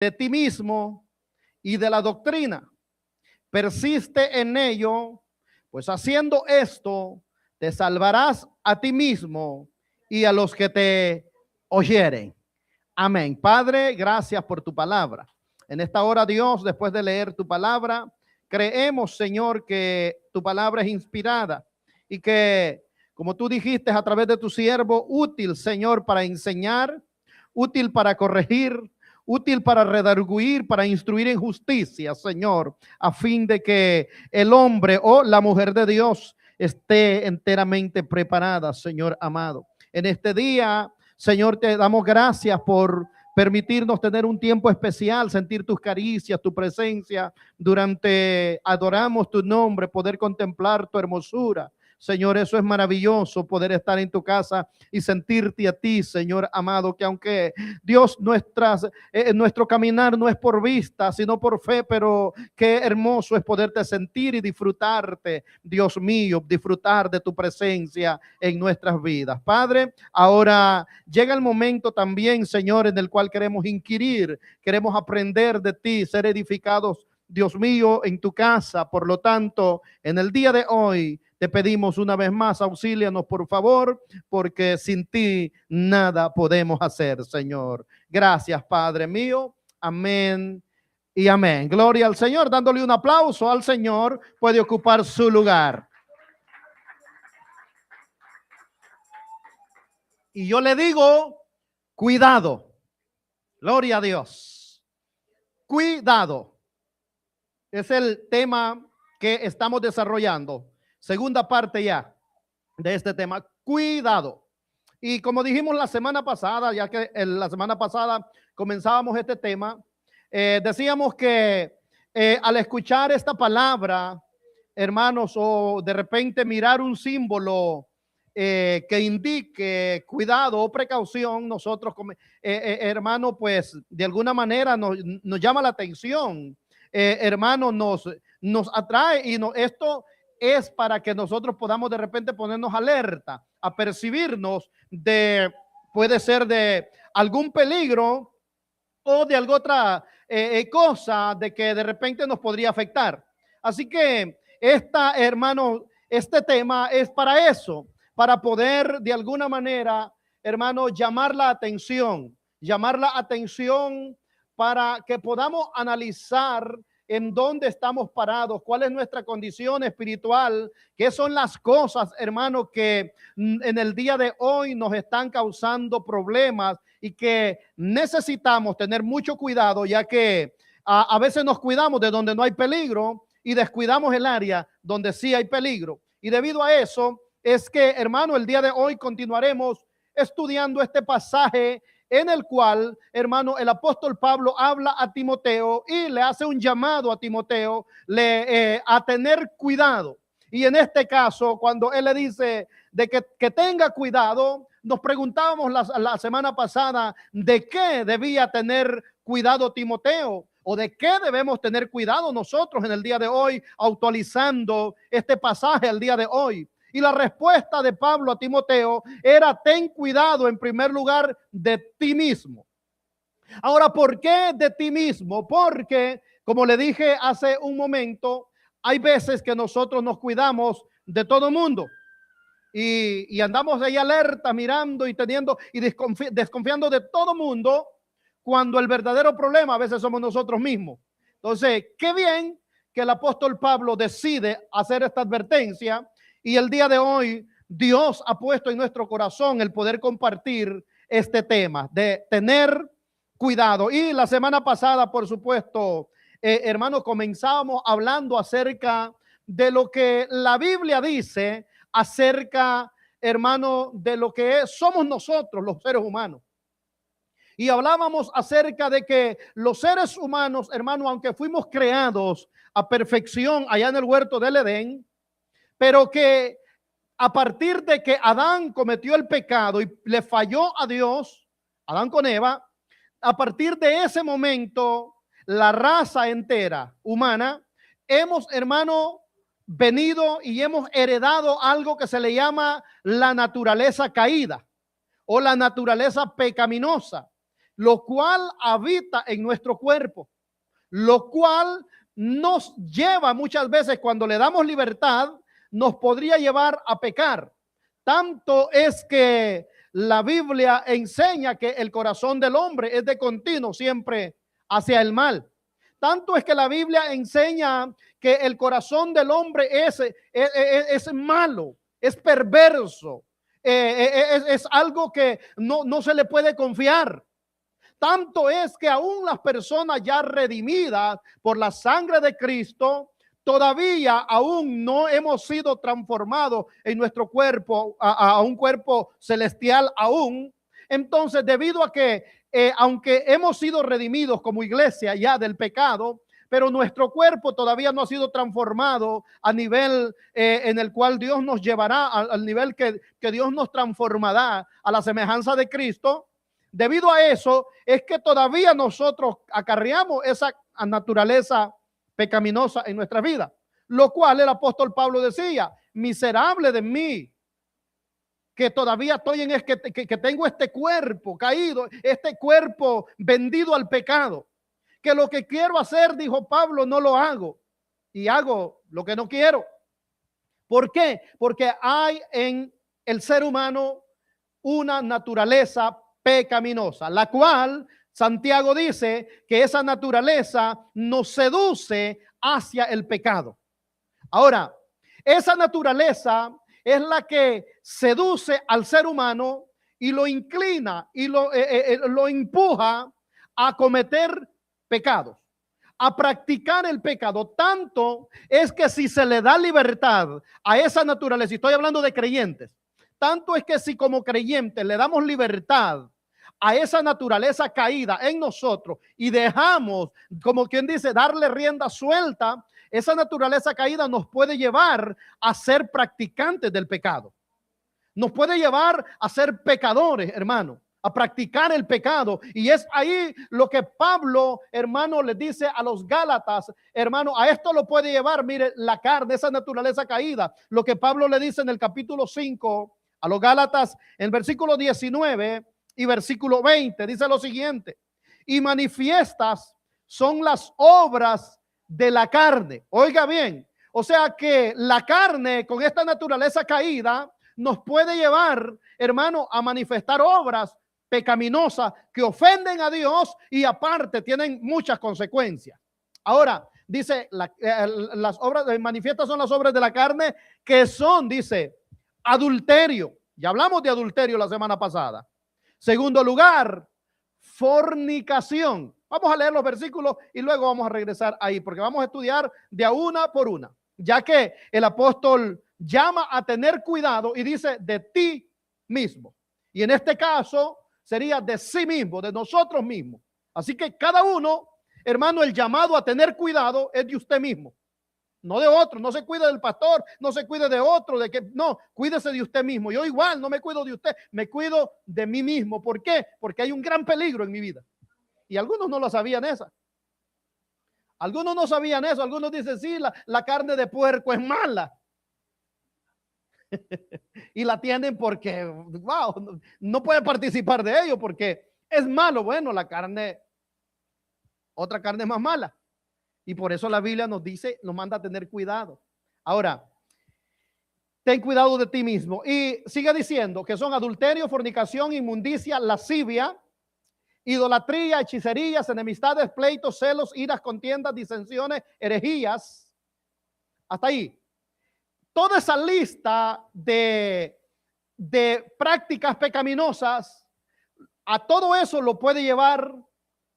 de ti mismo y de la doctrina. Persiste en ello, pues haciendo esto te salvarás a ti mismo y a los que te oyeren. Amén. Padre, gracias por tu palabra. En esta hora, Dios, después de leer tu palabra, creemos, Señor, que tu palabra es inspirada y que, como tú dijiste a través de tu siervo, útil, Señor, para enseñar, útil para corregir, útil para redarguir, para instruir en justicia, Señor, a fin de que el hombre o la mujer de Dios esté enteramente preparada, Señor amado. En este día, Señor, te damos gracias por permitirnos tener un tiempo especial, sentir tus caricias, tu presencia durante, adoramos tu nombre, poder contemplar tu hermosura. Señor, eso es maravilloso, poder estar en tu casa y sentirte a ti, Señor amado, que aunque Dios, nuestro caminar no es por vista, sino por fe, pero qué hermoso es poderte sentir y disfrutarte, Dios mío, disfrutar de tu presencia en nuestras vidas. Padre, ahora llega el momento también, Señor, en el cual queremos inquirir, queremos aprender de ti, ser edificados, Dios mío, en tu casa. Por lo tanto, en el día de hoy te pedimos una vez más, auxílianos por favor, porque sin ti nada podemos hacer, Señor. Gracias, Padre mío. Amén y amén. Gloria al Señor. Dándole un aplauso al Señor, puede ocupar su lugar. Y yo le digo, cuidado. Gloria a Dios. Cuidado. Es el tema que estamos desarrollando. Segunda parte ya de este tema. Cuidado. Y como dijimos la semana pasada, ya que la semana pasada comenzábamos este tema, decíamos que al escuchar esta palabra, hermanos, o de repente mirar un símbolo que indique cuidado o precaución, nosotros, hermano, pues de alguna manera nos llama la atención, hermano, nos atrae y esto es para que nosotros podamos de repente ponernos alerta, a percibirnos de, puede ser de algún peligro o de alguna otra cosa de que de repente nos podría afectar. Así que hermano, este tema es para eso, para poder de alguna manera, hermano, llamar la atención para que podamos analizar en dónde estamos parados, cuál es nuestra condición espiritual, qué son las cosas, hermano, que en el día de hoy nos están causando problemas y que necesitamos tener mucho cuidado, ya que a veces nos cuidamos de donde no hay peligro y descuidamos el área donde sí hay peligro. Y debido a eso es que, hermano, el día de hoy continuaremos estudiando este pasaje en el cual, hermano, el apóstol Pablo habla a Timoteo y le hace un llamado a Timoteo a tener cuidado. Y en este caso, cuando él le dice de que tenga cuidado, nos preguntábamos la semana pasada de qué debía tener cuidado Timoteo o de qué debemos tener cuidado nosotros en el día de hoy, actualizando este pasaje al día de hoy. Y la respuesta de Pablo a Timoteo era: ten cuidado en primer lugar de ti mismo. Ahora, ¿por qué de ti mismo? Porque, como le dije hace un momento, hay veces que nosotros nos cuidamos de todo mundo y andamos ahí alerta, mirando y teniendo y desconfiando de todo mundo, cuando el verdadero problema a veces somos nosotros mismos. Entonces, qué bien que el apóstol Pablo decide hacer esta advertencia. Y el día de hoy Dios ha puesto en nuestro corazón el poder compartir este tema de tener cuidado. Y la semana pasada, por supuesto, hermanos, comenzábamos hablando acerca de lo que la Biblia dice acerca, hermano, de lo que somos nosotros los seres humanos. Y hablábamos acerca de que los seres humanos, hermano, aunque fuimos creados a perfección allá en el huerto del Edén, pero que a partir de que Adán cometió el pecado y le falló a Dios, Adán con Eva, a partir de ese momento, la raza entera humana, hemos, hermano, venido y hemos heredado algo que se le llama la naturaleza caída o la naturaleza pecaminosa, lo cual habita en nuestro cuerpo, lo cual nos lleva muchas veces, cuando le damos libertad, nos podría llevar a pecar. Tanto es que la Biblia enseña que el corazón del hombre es de continuo siempre hacia el mal. Tanto es que la Biblia enseña que el corazón del hombre es malo, es perverso, es algo que no se le puede confiar. Tanto es que aún las personas ya redimidas por la sangre de Cristo, todavía aún no hemos sido transformados en nuestro cuerpo a un cuerpo celestial aún. Entonces, debido a que aunque hemos sido redimidos como iglesia ya del pecado, pero nuestro cuerpo todavía no ha sido transformado a nivel en el cual Dios nos llevará, al nivel que Dios nos transformará a la semejanza de Cristo. Debido a eso es que todavía nosotros acarreamos esa naturaleza pecaminosa en nuestra vida, lo cual el apóstol Pablo decía: miserable de mí, que todavía estoy que tengo este cuerpo caído, este cuerpo vendido al pecado, que lo que quiero hacer, dijo Pablo, no lo hago, y hago lo que no quiero. ¿Por qué? Porque hay en el ser humano una naturaleza pecaminosa, la cual Santiago dice que esa naturaleza nos seduce hacia el pecado. Ahora, esa naturaleza es la que seduce al ser humano y lo inclina y lo empuja a cometer pecados, a practicar el pecado. Tanto es que si se le da libertad a esa naturaleza, y estoy hablando de creyentes, tanto es que si como creyentes le damos libertad a esa naturaleza caída en nosotros y dejamos, como quien dice, darle rienda suelta, esa naturaleza caída nos puede llevar a ser practicantes del pecado. Nos puede llevar a ser pecadores, hermano, a practicar el pecado. Y es ahí lo que Pablo, hermano, le dice a los Gálatas, hermano, a esto lo puede llevar, mire, la carne, esa naturaleza caída. Lo que Pablo le dice en el capítulo 5 a los Gálatas, en versículo 19 y versículo 20, dice lo siguiente: y manifiestas son las obras de la carne. Oiga bien, o sea que la carne con esta naturaleza caída nos puede llevar, hermano, a manifestar obras pecaminosas que ofenden a Dios y aparte tienen muchas consecuencias. Ahora, dice, las obras manifiestas son las obras de la carne, que son, dice, adulterio. Ya hablamos de adulterio la semana pasada. Segundo lugar, fornicación. Vamos a leer los versículos y luego vamos a regresar ahí, porque vamos a estudiar de a una por una, ya que el apóstol llama a tener cuidado y dice de ti mismo. Y en este caso sería de sí mismo, de nosotros mismos. Así que cada uno, hermano, el llamado a tener cuidado es de usted mismo, no de otro. No se cuide del pastor, no se cuide de otro, no, cuídese de usted mismo. Yo igual no me cuido de usted, me cuido de mí mismo. ¿Por qué? Porque hay un gran peligro en mi vida. Y algunos no lo sabían esa. Algunos no sabían eso. Algunos dicen, sí, la carne de puerco es mala. Y la tienen porque, wow, no puede participar de ello porque es malo. Bueno, la carne, otra carne más mala. Y por eso la Biblia nos dice, nos manda a tener cuidado. Ahora, ten cuidado de ti mismo. Y sigue diciendo que son adulterio, fornicación, inmundicia, lascivia, idolatría, hechicerías, enemistades, pleitos, celos, iras, contiendas, disensiones, herejías. Hasta ahí. Toda esa lista de prácticas pecaminosas, a todo eso lo puede llevar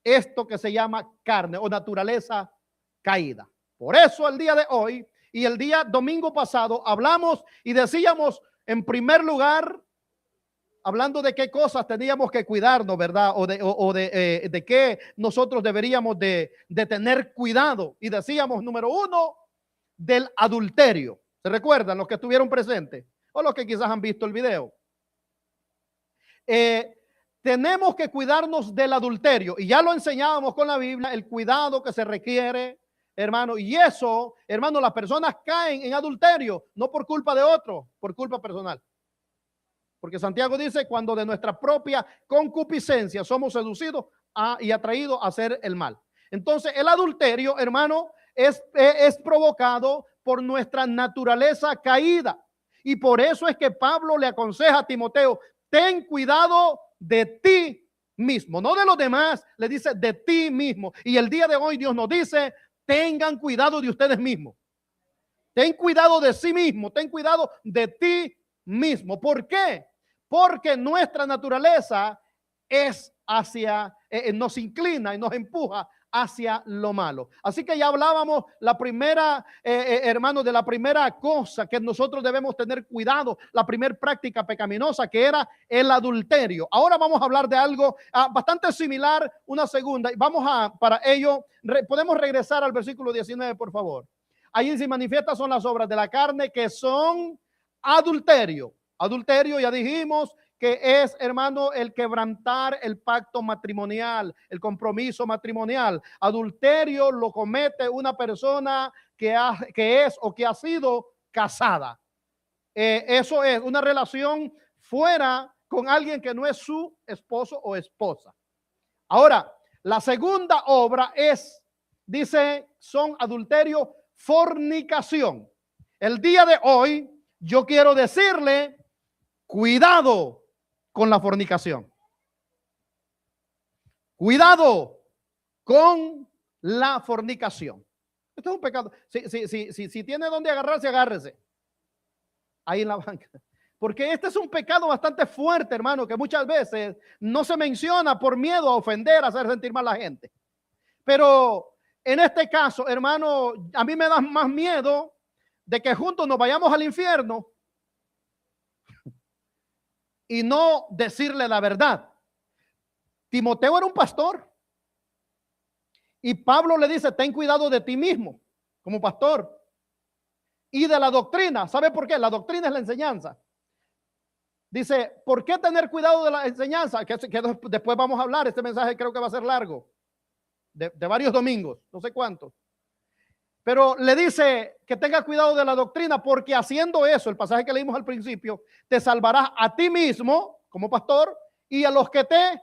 esto que se llama carne o naturaleza caída. Por eso el día de hoy y el día domingo pasado hablamos y decíamos, en primer lugar, hablando de qué cosas teníamos que cuidarnos, ¿verdad? O de qué nosotros deberíamos de tener cuidado. Y decíamos, número uno, del adulterio. ¿Se recuerdan los que estuvieron presentes? O los que quizás han visto el video. Tenemos que cuidarnos del adulterio. Y ya lo enseñábamos con la Biblia, el cuidado que se requiere, hermano. Y eso, hermano, las personas caen en adulterio, no por culpa de otro, por culpa personal. Porque Santiago dice, cuando de nuestra propia concupiscencia somos seducidos y atraído a hacer el mal. Entonces, el adulterio, hermano, es provocado por nuestra naturaleza caída. Y por eso es que Pablo le aconseja a Timoteo, ten cuidado de ti mismo, no de los demás, le dice de ti mismo. Y el día de hoy Dios nos dice, tengan cuidado de ustedes mismos. Ten cuidado de sí mismo, ten cuidado de ti mismo. ¿Por qué? Porque nuestra naturaleza es nos inclina y nos empuja hacia lo malo. Así que ya hablábamos la primera, hermano, de la primera cosa que nosotros debemos tener cuidado, la primera práctica pecaminosa, que era el adulterio. Ahora vamos a hablar de algo bastante similar, una segunda. Vamos para ello, podemos regresar al versículo 19, por favor. Ahí se manifiestan son las obras de la carne, que son adulterio. Adulterio, ya dijimos, que es, hermano, el quebrantar el pacto matrimonial, el compromiso matrimonial. Adulterio lo comete una persona que es o que ha sido casada. Eso es una relación fuera con alguien que no es su esposo o esposa. Ahora, la segunda obra dice, son adulterio, fornicación. El día de hoy, yo quiero decirle, cuidado con la fornicación. Cuidado con la fornicación. Esto es un pecado. Si tiene donde agarrarse, agárrese. Ahí en la banca. Porque este es un pecado bastante fuerte, hermano, que muchas veces no se menciona por miedo a ofender, a hacer sentir mal a la gente. Pero en este caso, hermano, a mí me da más miedo de que juntos nos vayamos al infierno y no decirle la verdad. Timoteo era un pastor y Pablo le dice, ten cuidado de ti mismo como pastor y de la doctrina. ¿Sabe por qué? La doctrina es la enseñanza. Dice, ¿por qué tener cuidado de la enseñanza? Que después vamos a hablar. Este mensaje creo que va a ser largo, de varios domingos, no sé cuántos. Pero le dice que tenga cuidado de la doctrina, porque haciendo eso, el pasaje que leímos al principio, te salvarás a ti mismo como pastor y a los que te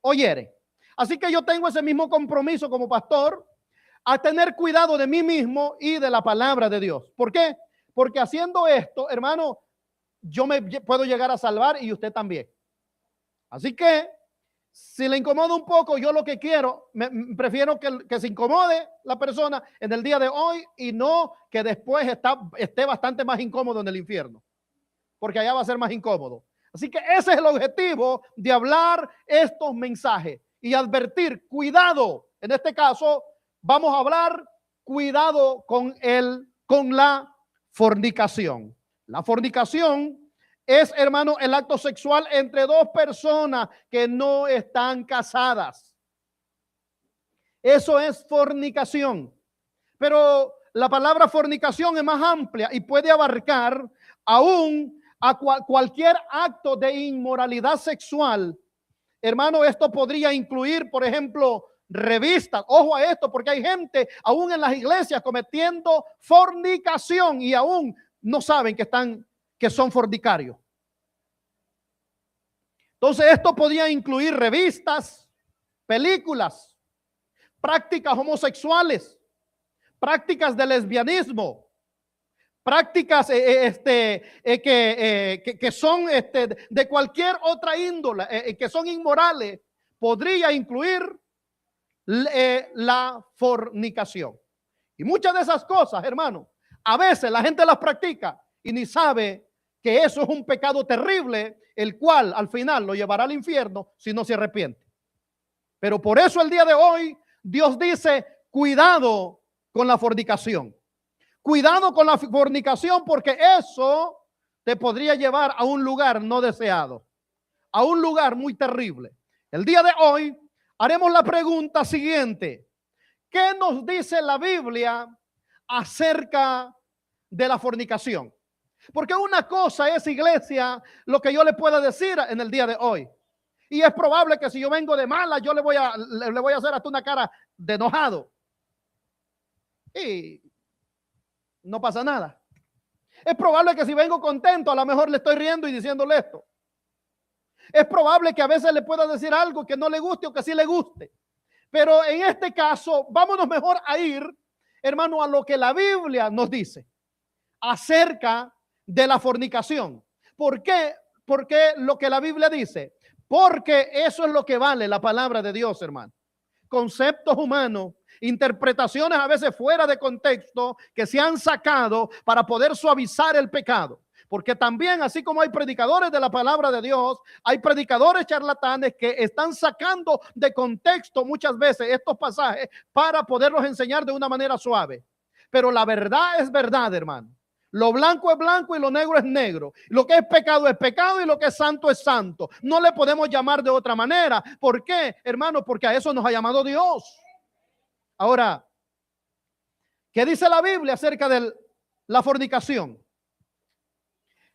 oyeren. Así que yo tengo ese mismo compromiso como pastor a tener cuidado de mí mismo y de la palabra de Dios. ¿Por qué? Porque haciendo esto, hermano, yo me puedo llegar a salvar y usted también. Así que si le incomoda un poco, yo lo que quiero, prefiero que se incomode la persona en el día de hoy y no que después esté bastante más incómodo en el infierno, porque allá va a ser más incómodo. Así que ese es el objetivo de hablar estos mensajes y advertir, cuidado. En este caso, vamos a hablar, cuidado con la fornicación. La fornicación es, hermano, el acto sexual entre dos personas que no están casadas. Eso es fornicación. Pero la palabra fornicación es más amplia y puede abarcar aún a cualquier acto de inmoralidad sexual. Hermano, esto podría incluir, por ejemplo, revistas. Ojo a esto, porque hay gente aún en las iglesias cometiendo fornicación y aún no saben que son fornicarios. Entonces esto podía incluir revistas, películas, prácticas homosexuales, prácticas de lesbianismo, prácticas que son de cualquier otra índole, que son inmorales. Podría incluir la fornicación. Y muchas de esas cosas, hermano, a veces la gente las practica y ni sabe que eso es un pecado terrible, el cual al final lo llevará al infierno si no se arrepiente. Pero por eso el día de hoy Dios dice, cuidado con la fornicación. Cuidado con la fornicación, porque eso te podría llevar a un lugar no deseado, a un lugar muy terrible. El día de hoy haremos la pregunta siguiente: ¿qué nos dice la Biblia acerca de la fornicación? Porque una cosa es, iglesia, lo que yo le pueda decir en el día de hoy. Y es probable que si yo vengo de mala, yo le voy a hacer hasta una cara de enojado. Y no pasa nada. Es probable que si vengo contento, a lo mejor le estoy riendo y diciéndole esto. Es probable que a veces le pueda decir algo que no le guste o que sí le guste. Pero en este caso, vámonos mejor a ir, hermano, a lo que la Biblia nos dice acerca de la fornicación. ¿Por qué? Porque lo que la Biblia dice, porque eso es lo que vale la palabra de Dios, hermano. Conceptos humanos, interpretaciones a veces fuera de contexto que se han sacado para poder suavizar el pecado. Porque también, así como hay predicadores de la palabra de Dios, hay predicadores charlatanes que están sacando de contexto muchas veces estos pasajes para poderlos enseñar de una manera suave. Pero la verdad es verdad, hermano. Lo blanco es blanco y lo negro es negro. Lo que es pecado y lo que es santo. No le podemos llamar de otra manera. ¿Por qué, hermano? Porque a eso nos ha llamado Dios. Ahora, ¿qué dice la Biblia acerca de la fornicación?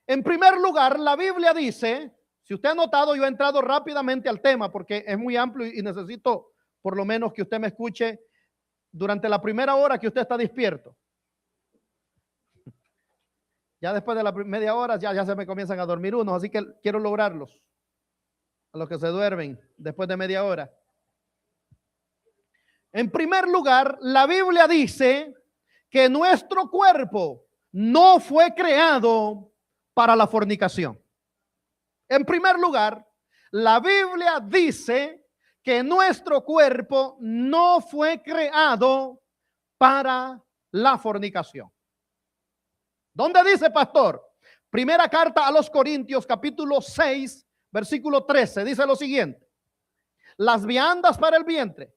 En primer lugar, la Biblia dice, si usted ha notado, yo he entrado rápidamente al tema porque es muy amplio y necesito por lo menos que usted me escuche durante la primera hora que usted está despierto. Ya después de la media hora ya se me comienzan a dormir unos, así que quiero lograrlos. A los que se duermen después de media hora. En primer lugar, la Biblia dice que nuestro cuerpo no fue creado para la fornicación. En primer lugar, la Biblia dice que nuestro cuerpo no fue creado para la fornicación. ¿Dónde dice, pastor? Primera carta a los Corintios, capítulo 6, versículo 13, dice lo siguiente: las viandas para el vientre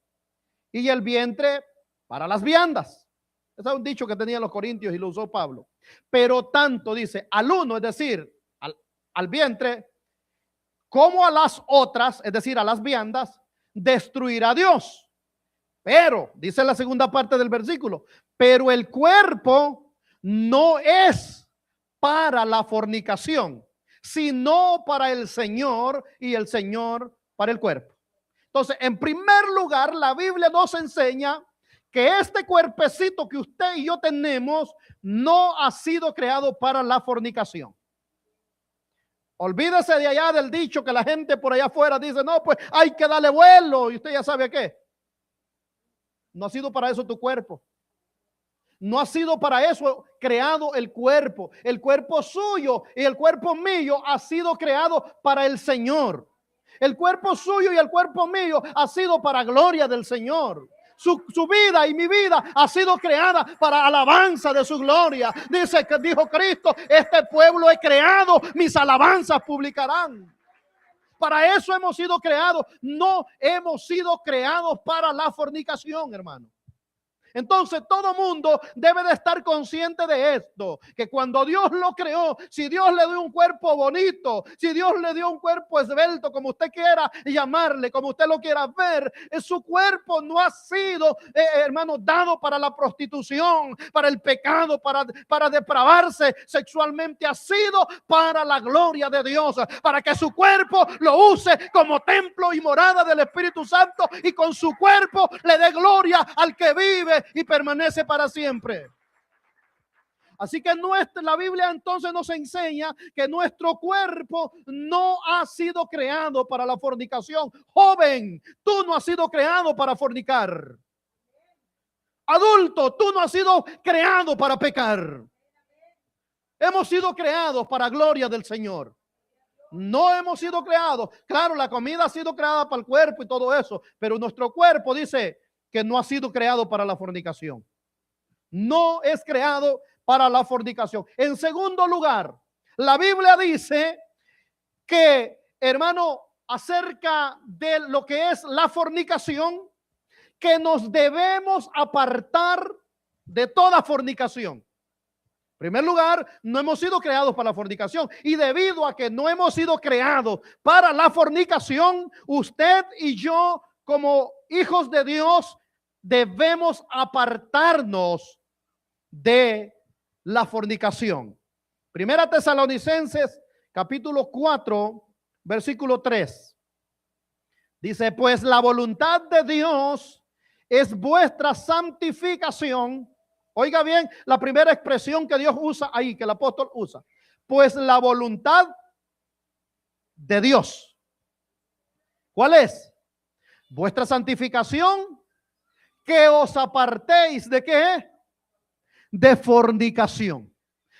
y el vientre para las viandas. Ese es un dicho que tenían los corintios y lo usó Pablo. Pero tanto, dice, al uno, es decir, al vientre, como a las otras, es decir, a las viandas, destruirá Dios. Pero, dice la segunda parte del versículo, pero el cuerpo no es para la fornicación, sino para el Señor y el Señor para el cuerpo. Entonces, en primer lugar, la Biblia nos enseña que este cuerpecito que usted y yo tenemos no ha sido creado para la fornicación. Olvídese de allá del dicho que la gente por allá afuera dice, no, pues hay que darle vuelo, y usted ya sabe a qué. No ha sido para eso tu cuerpo. No ha sido para eso creado el cuerpo. El cuerpo suyo y el cuerpo mío ha sido creado para el Señor. El cuerpo suyo y el cuerpo mío ha sido para gloria del Señor. Su vida y mi vida ha sido creada para alabanza de su gloria. Dice que dijo Cristo, este pueblo he creado, mis alabanzas publicarán. Para eso hemos sido creados. No hemos sido creados para la fornicación, hermano. Entonces todo mundo debe de estar consciente de esto, que cuando Dios lo creó, si Dios le dio un cuerpo bonito, si Dios le dio un cuerpo esbelto, como usted quiera llamarle, como usted lo quiera ver, su cuerpo no ha sido, hermano, dado para la prostitución, para el pecado, para depravarse sexualmente. Ha sido para la gloria de Dios, para que su cuerpo lo use como templo y morada del Espíritu Santo, y con su cuerpo le dé gloria al que vive y permanece para siempre. Así que la Biblia entonces nos enseña que nuestro cuerpo no ha sido creado para la fornicación. Joven, tú no has sido creado para fornicar. Adulto, tú no has sido creado para pecar. Hemos sido creados para gloria del Señor. No hemos sido creados. Claro, la comida ha sido creada para el cuerpo y todo eso, pero nuestro cuerpo dice que no ha sido creado para la fornicación. No es creado para la fornicación. En segundo lugar, la Biblia dice que, hermano, acerca de lo que es la fornicación, que nos debemos apartar de toda fornicación. En primer lugar, no hemos sido creados para la fornicación, y debido a que no hemos sido creados para la fornicación, usted y yo, como hijos de Dios, debemos apartarnos de la fornicación. Primera Tesalonicenses, capítulo 4, versículo 3. Dice, pues la voluntad de Dios es vuestra santificación. Oiga bien la primera expresión que Dios usa ahí, que el apóstol usa. Pues la voluntad de Dios. ¿Cuál es? Vuestra santificación, que os apartéis ¿de qué? De fornicación.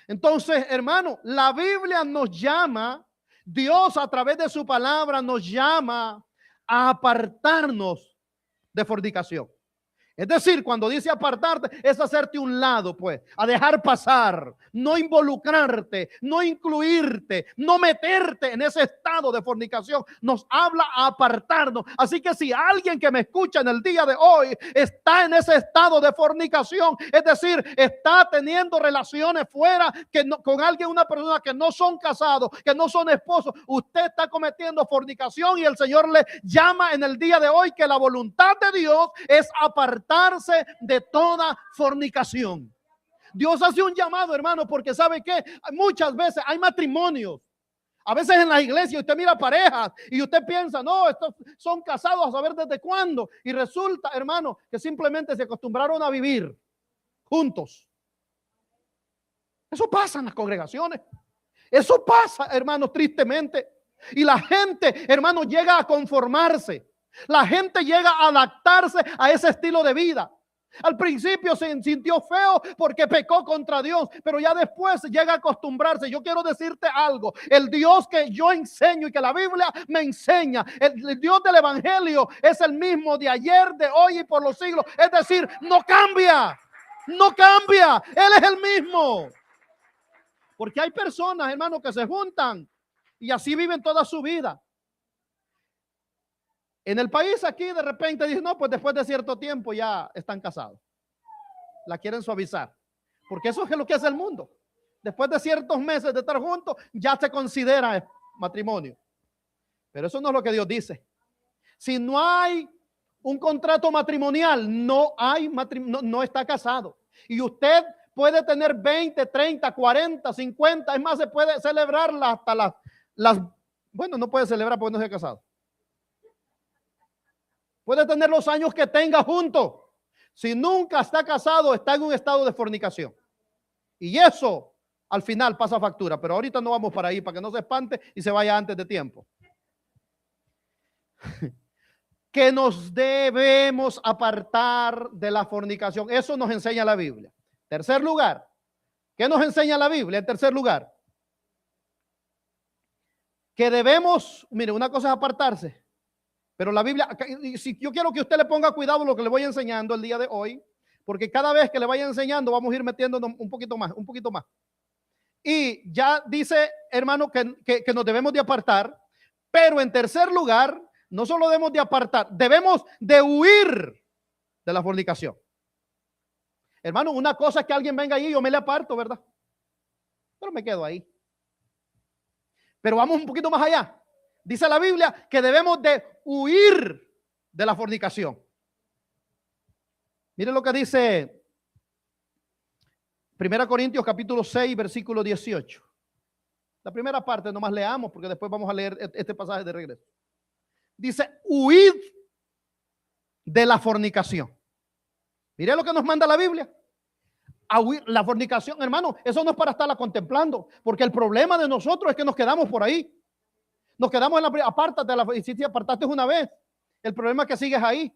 Entonces, hermano, la Biblia nos llama, Dios a través de su palabra nos llama a apartarnos de fornicación. Es decir, cuando dice apartarte, es hacerte un lado, pues, a dejar pasar, no involucrarte, no incluirte, no meterte en ese estado de fornicación. Nos habla a apartarnos. Así que si alguien que me escucha en el día de hoy está en ese estado de fornicación, es decir, está teniendo relaciones fuera que no, con alguien, una persona que no son casados, que no son esposos, usted está cometiendo fornicación y el Señor le llama en el día de hoy que la voluntad de Dios es apartarse de toda fornicación. Dios hace un llamado, hermano, porque sabe que muchas veces hay matrimonios. A veces en la iglesia usted mira parejas y usted piensa, no, estos son casados a saber desde cuándo. Y resulta, hermano, que simplemente se acostumbraron a vivir juntos. Eso pasa en las congregaciones. Eso pasa, hermano, tristemente. Y la gente, hermano, llega a conformarse. La gente llega a adaptarse a ese estilo de vida. Al principio se sintió feo porque pecó contra Dios, pero ya después llega a acostumbrarse. Yo quiero decirte algo: el Dios que yo enseño y que la Biblia me enseña, el Dios del Evangelio es el mismo de ayer, de hoy y por los siglos. Es decir, no cambia, no cambia. Él es el mismo. Porque hay personas, hermano, que se juntan y así viven toda su vida. En el país aquí de repente dicen, no, pues después de cierto tiempo ya están casados. La quieren suavizar. Porque eso es lo que hace el mundo. Después de ciertos meses de estar juntos, ya se considera matrimonio. Pero eso no es lo que Dios dice. Si no hay un contrato matrimonial, no hay matrimonio, no está casado. Y usted puede tener 20, 30, 40, 50. Es más, se puede celebrarla hasta las bueno, no puede celebrar porque no se ha casado. Puede tener los años que tenga juntos. Si nunca está casado, está en un estado de fornicación. Y eso al final pasa factura. Pero ahorita no vamos para ahí, para que no se espante y se vaya antes de tiempo. Que nos debemos apartar de la fornicación. Eso nos enseña la Biblia. Tercer lugar. ¿Qué nos enseña la Biblia? En tercer lugar, que debemos, mire, una cosa es apartarse. Pero la Biblia, si yo quiero que usted le ponga cuidado a lo que le voy enseñando el día de hoy, porque cada vez que le vaya enseñando vamos a ir metiéndonos un poquito más, un poquito más. Y ya dice, hermano, que nos debemos de apartar, pero en tercer lugar, no solo debemos de apartar, debemos de huir de la fornicación. Hermano, una cosa es que alguien venga ahí y yo me le aparto, ¿verdad? Pero me quedo ahí. Pero vamos un poquito más allá. Dice la Biblia que debemos de huir de la fornicación. Miren lo que dice 1 Corintios capítulo 6, versículo 18. La primera parte nomás leamos porque después vamos a leer este pasaje de regreso. Dice, huid de la fornicación. Miren lo que nos manda la Biblia. A huir la fornicación, hermano, eso no es para estarla contemplando, porque el problema de nosotros es que nos quedamos por ahí. Nos quedamos en la apártate de la, y si te apartaste una vez, el problema es que sigues ahí.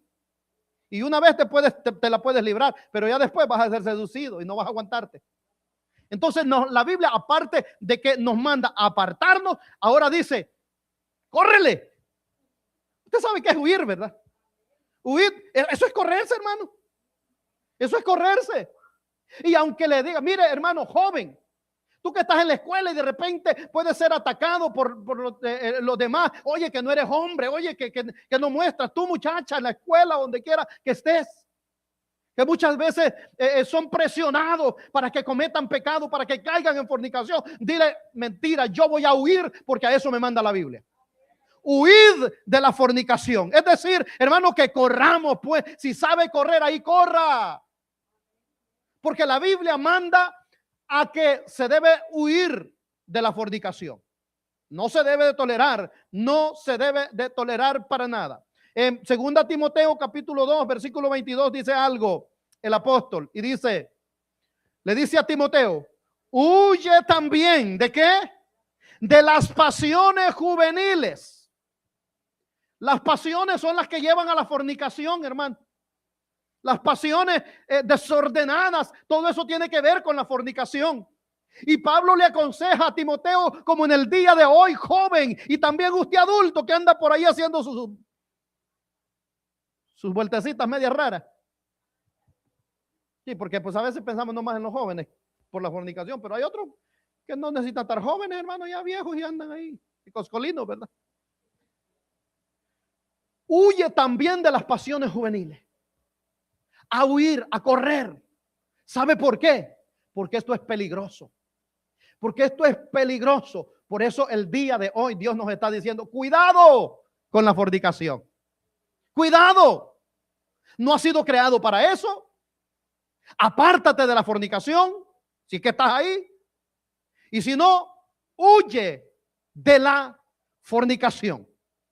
Y una vez te la puedes librar, pero ya después vas a ser seducido y no vas a aguantarte. Entonces la Biblia, aparte de que nos manda a apartarnos, ahora dice, córrele. Usted sabe que es huir, ¿verdad? Huir, eso es correrse, hermano. Eso es correrse. Y aunque le diga, mire, hermano joven, tú que estás en la escuela y de repente puedes ser atacado por los demás. Oye, que no eres hombre. Oye, que no muestras. Tú, muchacha, en la escuela, donde quiera que estés. Que muchas veces son presionados para que cometan pecado, para que caigan en fornicación. Dile, mentira, yo voy a huir porque a eso me manda la Biblia. Huid de la fornicación. Es decir, hermano, que corramos, pues. Si sabe correr, ahí corra. Porque la Biblia manda a que se debe huir de la fornicación. No se debe de tolerar, no se debe de tolerar para nada. En 2 Timoteo capítulo 2, versículo 22 dice algo el apóstol y dice, le dice a Timoteo, huye también, ¿de qué? De las pasiones juveniles, Las pasiones son las que llevan a la fornicación, hermano. Las pasiones desordenadas, todo eso tiene que ver con la fornicación. Y Pablo le aconseja a Timoteo, como en el día de hoy, joven, y también usted adulto que anda por ahí haciendo sus vueltecitas medias raras. Sí, porque pues a veces pensamos nomás en los jóvenes por la fornicación, pero hay otros que no necesitan estar jóvenes, hermano, ya viejos y andan ahí, y coscolinos, ¿verdad? Huye también de las pasiones juveniles. A huir, a correr. ¿Sabe por qué? Porque esto es peligroso. Porque esto es peligroso. Por eso el día de hoy Dios nos está diciendo, cuidado con la fornicación. Cuidado. No has sido creado para eso. Apártate de la fornicación, si es que estás ahí. Y si no, huye de la fornicación.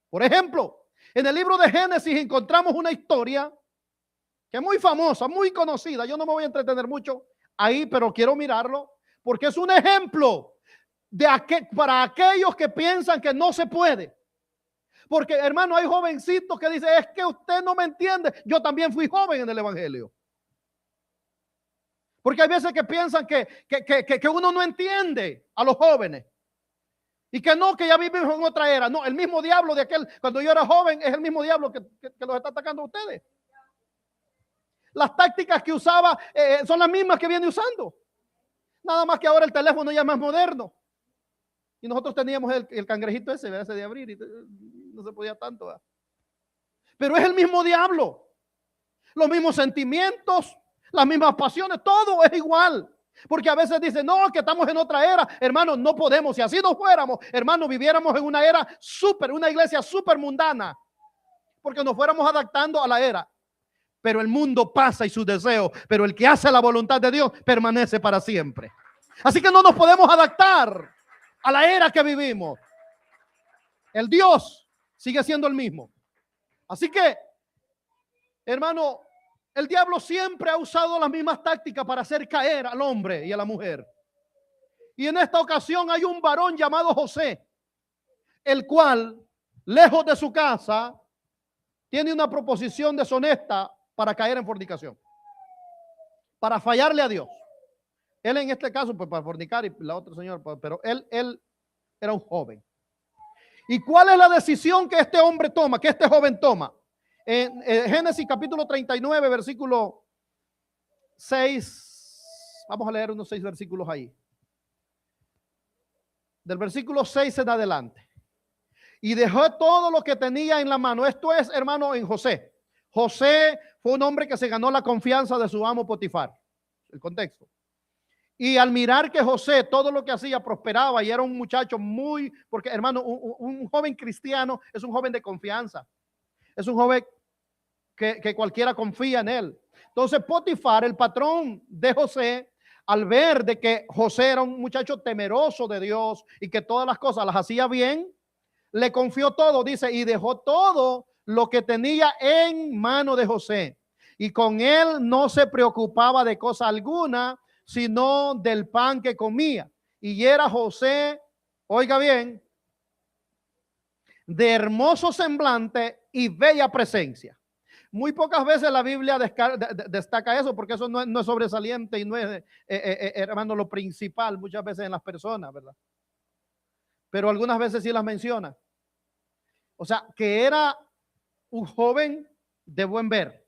Por ejemplo, en el libro de Génesis encontramos una historia que es muy famosa, muy conocida. Yo no me voy a entretener mucho ahí, pero quiero mirarlo porque es un ejemplo de para aquellos que piensan que no se puede. Porque, hermano, hay jovencitos que dicen, es que usted no me entiende. Yo también fui joven en el evangelio. Porque hay veces que piensan que uno no entiende a los jóvenes. Y que no, que ya vivimos en otra era. No, el mismo diablo de aquel, cuando yo era joven, es el mismo diablo que los está atacando a ustedes. Las tácticas que usaba son las mismas que viene usando. Nada más que ahora el teléfono ya es más moderno. Y nosotros teníamos el cangrejito ese de abrir y no se podía tanto. ¿verdad? Pero es el mismo diablo. Los mismos sentimientos, las mismas pasiones, todo es igual. Porque a veces dicen, no, que estamos en otra era. Hermanos, no podemos. Si así no fuéramos, hermanos, viviéramos en una era una iglesia súper mundana. Porque nos fuéramos adaptando a la era. Pero el mundo pasa y sus deseos, pero el que hace la voluntad de Dios permanece para siempre. Así que no nos podemos adaptar a la era que vivimos. El Dios sigue siendo el mismo. Así que, hermano, el diablo siempre ha usado las mismas tácticas para hacer caer al hombre y a la mujer. Y en esta ocasión hay un varón llamado José, el cual, lejos de su casa, tiene una proposición deshonesta para caer en fornicación, para fallarle a Dios. Él en este caso, pues para fornicar y la otra señora, pero él era un joven. ¿Y cuál es la decisión que este hombre toma, que este joven toma? En Génesis capítulo 39, versículo 6, vamos a leer unos 6 versículos ahí. Del versículo 6 en adelante. Y dejó todo lo que tenía en la mano. Esto es, hermano, en José. José fue un hombre que se ganó la confianza de su amo Potifar. El contexto. Y al mirar que José todo lo que hacía prosperaba y era un muchacho muy, porque hermano, un joven cristiano es un joven de confianza. Es un joven que cualquiera confía en él. Entonces Potifar, el patrón de José, al ver de que José era un muchacho temeroso de Dios y que todas las cosas las hacía bien, le confió todo, dice, y dejó todo lo que tenía en mano de José. Y con él no se preocupaba de cosa alguna, sino del pan que comía. Y era José, oiga bien, de hermoso semblante y bella presencia. Muy pocas veces la Biblia destaca eso, porque eso no es sobresaliente y no es, hermano, lo principal muchas veces en las personas, ¿verdad? Pero algunas veces sí las menciona. O sea, que era un joven de buen ver.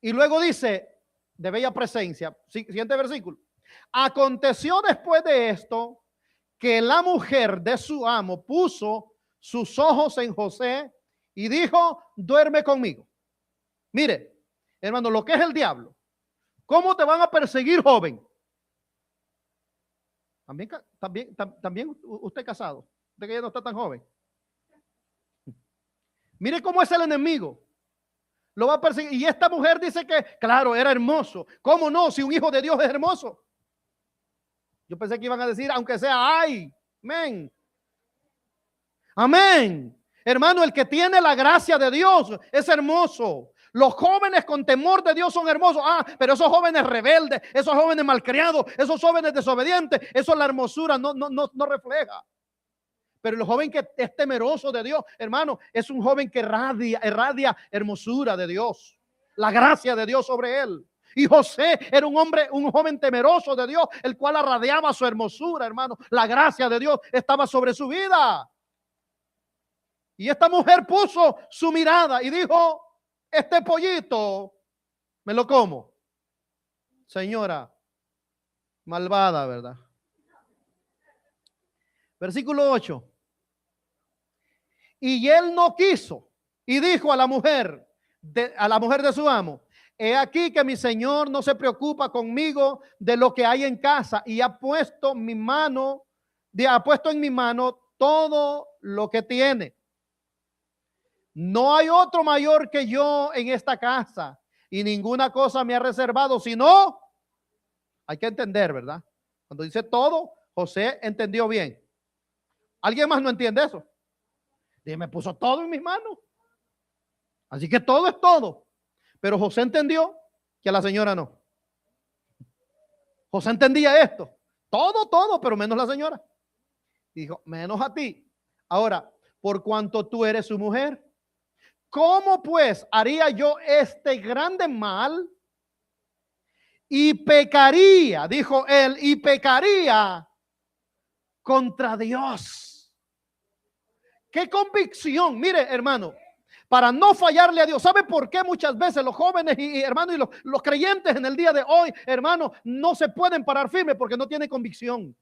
Y luego dice, de bella presencia. Siguiente versículo. Aconteció después de esto que la mujer de su amo puso sus ojos en José y dijo, duerme conmigo. Mire, hermano, lo que es el diablo. ¿Cómo te van a perseguir, joven? También usted casado, de que ya no está tan joven. Mire cómo es el enemigo. Lo va a perseguir. Y esta mujer dice que, claro, era hermoso. ¿Cómo no? Si un hijo de Dios es hermoso. Yo pensé que iban a decir, aunque sea, ay, amén. Amén. Hermano, el que tiene la gracia de Dios es hermoso. Los jóvenes con temor de Dios son hermosos. Pero esos jóvenes rebeldes, esos jóvenes malcriados, esos jóvenes desobedientes, eso la hermosura no refleja. Pero el joven que es temeroso de Dios, hermano, es un joven que irradia hermosura de Dios, la gracia de Dios sobre él. Y José era un joven temeroso de Dios, el cual irradiaba su hermosura, hermano. La gracia de Dios estaba sobre su vida. Y esta mujer puso su mirada y dijo: este pollito me lo como. Señora malvada, ¿verdad? Versículo 8. Y él no quiso y dijo a la mujer de su amo: he aquí que mi señor no se preocupa conmigo de lo que hay en casa, y ha puesto en mi mano todo lo que tiene. No hay otro mayor que yo en esta casa, y ninguna cosa me ha reservado, sino, hay que entender, ¿verdad? Cuando dice todo, José entendió bien. ¿Alguien más no entiende eso? Y me puso todo en mis manos. Así que todo es todo. Pero José entendió que a la señora no. José entendía esto. Todo, pero menos la señora. Dijo: menos a ti. Ahora, por cuanto tú eres su mujer, ¿cómo pues haría yo este grande mal? Y pecaría, dijo él, y pecaría contra Dios. ¡Qué convicción! Mire, hermano, para no fallarle a Dios. ¿Sabe por qué muchas veces los jóvenes y hermanos y los creyentes en el día de hoy, hermano, no se pueden parar firmes? Porque no tiene convicción.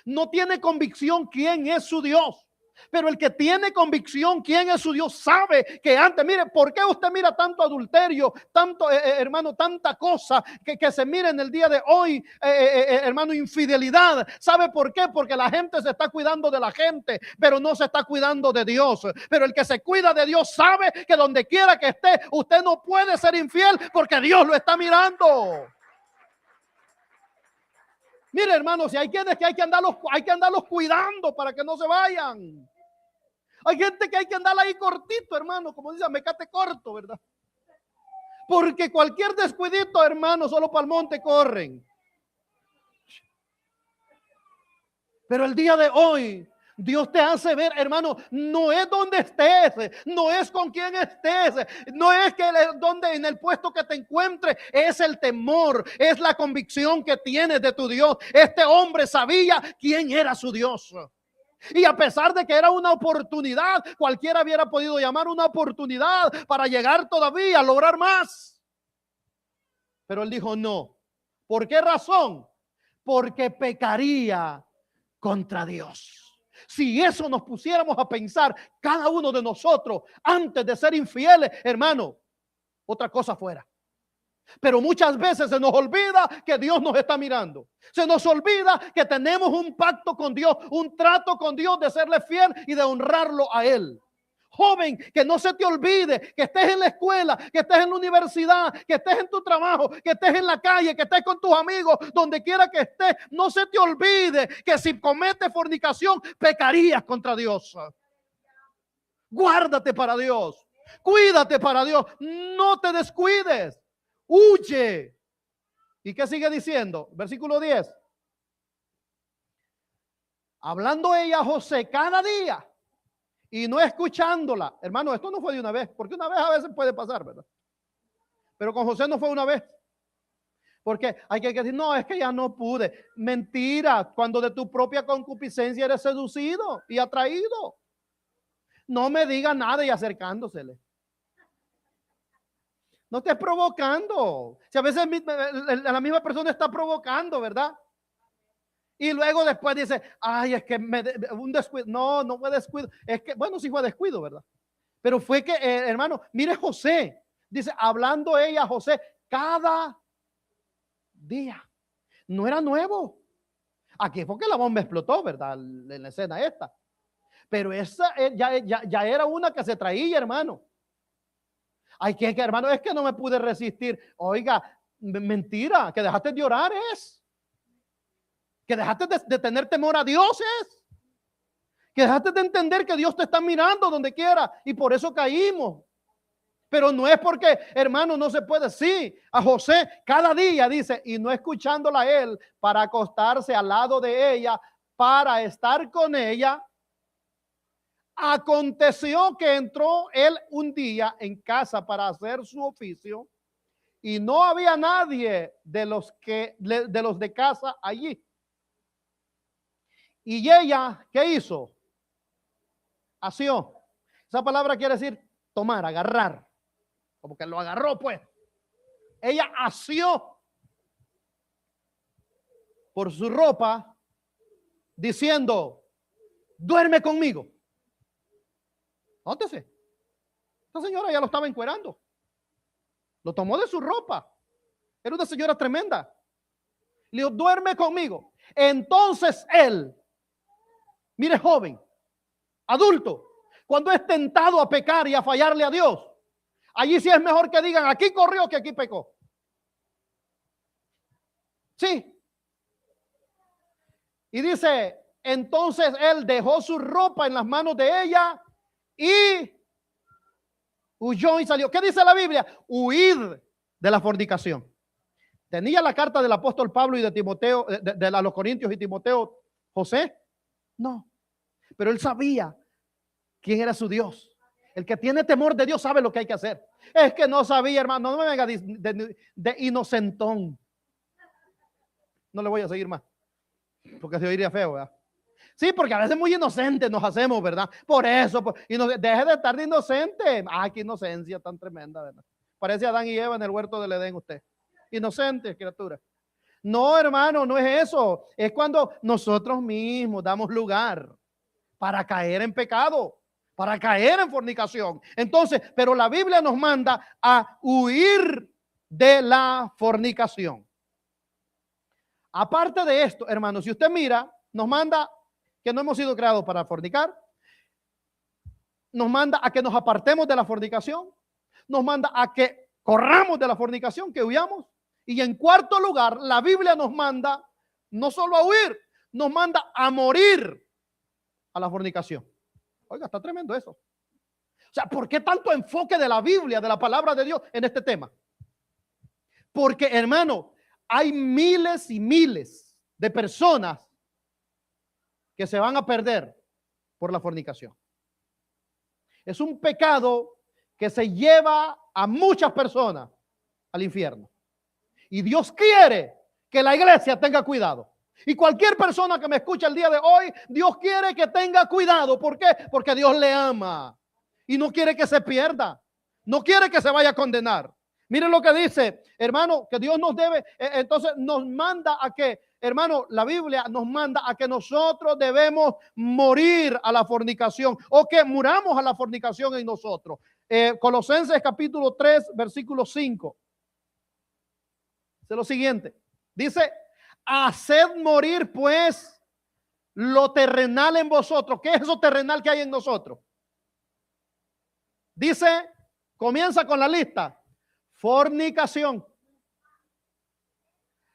No tiene convicción quién es su Dios. Pero el que tiene convicción quién es su Dios sabe que antes, mire, ¿por qué usted mira tanto adulterio, tanto hermano, tanta cosa que se mira en el día de hoy, hermano, infidelidad? ¿Sabe por qué? Porque la gente se está cuidando de la gente, pero no se está cuidando de Dios. Pero el que se cuida de Dios sabe que donde quiera que esté, usted no puede ser infiel porque Dios lo está mirando. Mire, hermanos, si hay quienes que hay que andarlos cuidando para que no se vayan. Hay gente que hay que andar ahí cortito, hermano, como dicen, mecate corto, ¿verdad? Porque cualquier descuidito, hermano, solo para el monte corren. Pero el día de hoy, Dios te hace ver, hermano, no es donde estés, no es con quién estés, no es que donde en el puesto que te encuentres, es el temor, es la convicción que tienes de tu Dios. Este hombre sabía quién era su Dios. Y a pesar de que era una oportunidad, cualquiera hubiera podido llamar una oportunidad para llegar todavía a lograr más. Pero él dijo no. ¿Por qué razón? Porque pecaría contra Dios. Si eso nos pusiéramos a pensar cada uno de nosotros antes de ser infieles, hermano, otra cosa fuera. Pero muchas veces se nos olvida que Dios nos está mirando. Se nos olvida que tenemos un pacto con Dios, un trato con Dios de serle fiel y de honrarlo a Él. Joven, que no se te olvide que estés en la escuela, que estés en la universidad, que estés en tu trabajo, que estés en la calle, que estés con tus amigos, donde quiera que estés. No se te olvide que si cometes fornicación, pecarías contra Dios. Guárdate para Dios. Cuídate para Dios. No te descuides. Huye. ¿Y qué sigue diciendo? Versículo 10. Hablando ella a José cada día y no escuchándola. Hermano, esto no fue de una vez, porque una vez a veces puede pasar, ¿verdad? Pero con José no fue una vez. Porque hay que decir, no, es que ya no pude. Mentira, cuando de tu propia concupiscencia eres seducido y atraído. No me diga nada y acercándosele. No estés provocando. Si a veces la misma persona está provocando, ¿verdad? Y luego después dice, ay, es que un descuido. No, no fue descuido. Es que, bueno, sí fue descuido, ¿verdad? Pero fue que, hermano, mire José. Dice, hablando ella a José cada día. No era nuevo. Aquí fue que la bomba explotó, ¿verdad? En la escena esta. Pero esa ya era una que se traía, hermano. Ay, que hermano, es que no me pude resistir. Oiga, mentira, que dejaste de orar es. Que dejaste de tener temor a Dios es. Que dejaste de entender que Dios te está mirando donde quiera y por eso caímos. Pero no es porque, hermano, no se puede. Sí, a José cada día dice, y no escuchándola a él para acostarse al lado de ella, para estar con ella, Aconteció que entró él un día en casa para hacer su oficio y no había nadie de los de casa allí. Y ella, ¿qué hizo? Asió. Esa palabra quiere decir tomar, agarrar. Como que lo agarró, pues. Ella asió por su ropa, diciendo, duerme conmigo. Nótese, esta señora ya lo estaba encuerando. Lo tomó de su ropa. Era una señora tremenda. Le dijo, duerme conmigo. Entonces él, mire joven, adulto, cuando es tentado a pecar y a fallarle a Dios, allí sí es mejor que digan, aquí corrió que aquí pecó. Sí. Y dice, entonces él dejó su ropa en las manos de ella y huyó y salió. ¿Qué dice la Biblia? Huir de la fornicación. ¿Tenía la carta del apóstol Pablo y de Timoteo, de los Corintios y Timoteo, José? No. Pero él sabía quién era su Dios. El que tiene temor de Dios sabe lo que hay que hacer. Es que no sabía, hermano. No me venga de inocentón. No le voy a seguir más, porque se oiría feo, ¿verdad? Sí, porque a veces muy inocentes nos hacemos, ¿verdad? Por eso, deje de estar de inocente. Ay, qué inocencia tan tremenda, ¿verdad? Parece Adán y Eva en el huerto del Edén usted. Inocente, criatura. No, hermano, no es eso. Es cuando nosotros mismos damos lugar para caer en pecado, para caer en fornicación. Entonces, pero la Biblia nos manda a huir de la fornicación. Aparte de esto, hermano, si usted mira, nos manda que no hemos sido creados para fornicar, nos manda a que nos apartemos de la fornicación, nos manda a que corramos de la fornicación, que huyamos, y en cuarto lugar, la Biblia nos manda no solo a huir, nos manda a morir a la fornicación. Oiga, está tremendo eso. O sea, ¿por qué tanto enfoque de la Biblia, de la palabra de Dios en este tema? Porque, hermano, hay miles y miles de personas que se van a perder por la fornicación. Es un pecado que se lleva a muchas personas al infierno. Y Dios quiere que la iglesia tenga cuidado. Y cualquier persona que me escucha el día de hoy, Dios quiere que tenga cuidado. ¿Por qué? Porque Dios le ama y no quiere que se pierda. No quiere que se vaya a condenar. Miren lo que dice, hermano, que Dios nos debe, entonces nos manda a que, hermano, la Biblia nos manda a que nosotros debemos morir a la fornicación o que muramos a la fornicación en nosotros. Colosenses capítulo 3, versículo 5. Es lo siguiente. Dice, haced morir pues lo terrenal en vosotros. ¿Qué es eso terrenal que hay en nosotros? Dice, comienza con la lista. Fornicación.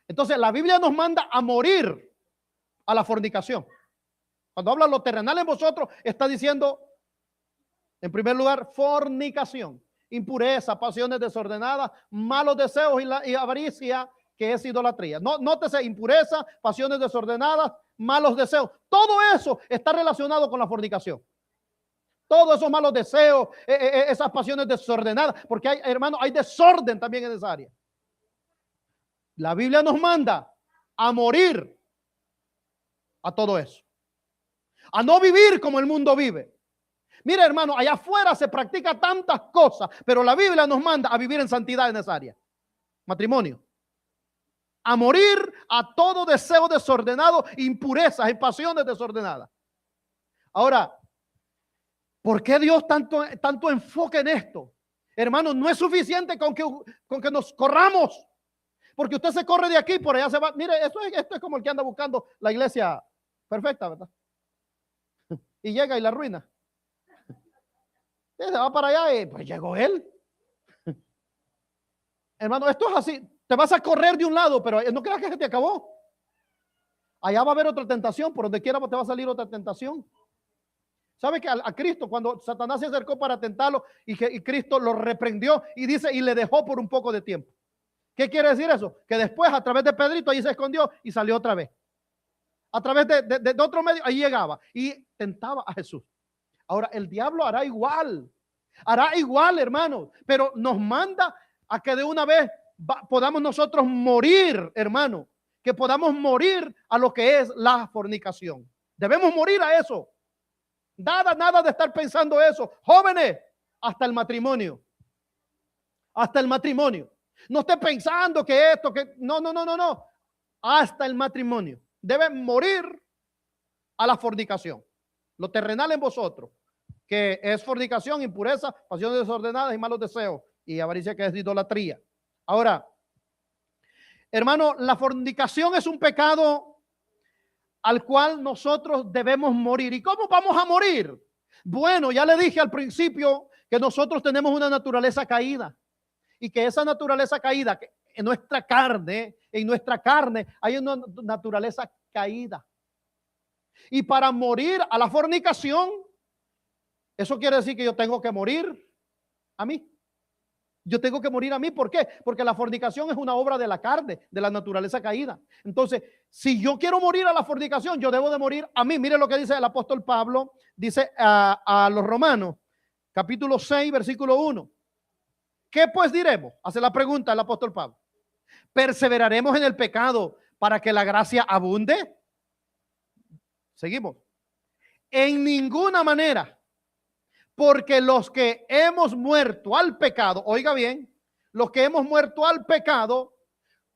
Entonces la Biblia nos manda a morir a la fornicación. Cuando habla lo terrenal en vosotros, está diciendo, en primer lugar, fornicación, impureza, pasiones desordenadas, malos deseos y avaricia, que es idolatría. Nótese, impureza, pasiones desordenadas, malos deseos. Todo eso está relacionado con la fornicación. Todos esos malos deseos, esas pasiones desordenadas, porque hay, hermano, hay desorden también en esa área. La Biblia nos manda a morir a todo eso, a no vivir como el mundo vive. Mira, hermano, allá afuera se practica tantas cosas, pero la Biblia nos manda a vivir en santidad en esa área. Matrimonio. A morir a todo deseo desordenado, impurezas y pasiones desordenadas. Ahora, ¿por qué Dios tanto enfoque en esto? Hermano, no es suficiente con que nos corramos. Porque usted se corre de aquí, por allá se va. Mire, esto es como el que anda buscando la iglesia perfecta, ¿verdad? Y llega y la arruina. Y se va para allá y pues llegó él. Hermano, esto es así. Te vas a correr de un lado, pero no creas que se te acabó. Allá va a haber otra tentación, por donde quiera te va a salir otra tentación. ¿Sabe que a Cristo, cuando Satanás se acercó para tentarlo y Cristo lo reprendió y dice, y le dejó por un poco de tiempo? ¿Qué quiere decir eso? Que después a través de Pedrito ahí se escondió y salió otra vez. A través de otro medio ahí llegaba y tentaba a Jesús. Ahora, el diablo hará igual, hermanos, pero nos manda a que de una vez podamos nosotros morir, hermano, que podamos morir a lo que es la fornicación. Debemos morir a eso. Nada de estar pensando eso. Jóvenes, hasta el matrimonio. Hasta el matrimonio. No esté pensando que esto, que no. Hasta el matrimonio. Deben morir a la fornicación. Lo terrenal en vosotros, que es fornicación, impureza, pasiones desordenadas y malos deseos, y avaricia, que es idolatría. Ahora, hermano, la fornicación es un pecado al cual nosotros debemos morir. ¿Y cómo vamos a morir? Bueno, ya le dije al principio que nosotros tenemos una naturaleza caída, y que esa naturaleza caída, que en nuestra carne hay una naturaleza caída. Y para morir a la fornicación, eso quiere decir que yo tengo que morir a mí. Yo tengo que morir a mí. ¿Por qué? Porque la fornicación es una obra de la carne, de la naturaleza caída. Entonces, si yo quiero morir a la fornicación, yo debo de morir a mí. Mire lo que dice el apóstol Pablo, dice a los Romanos, capítulo 6, versículo 1. ¿Qué pues diremos? Hace la pregunta el apóstol Pablo. ¿Perseveraremos en el pecado para que la gracia abunde? Seguimos. En ninguna manera, porque los que hemos muerto al pecado, oiga bien, los que hemos muerto al pecado,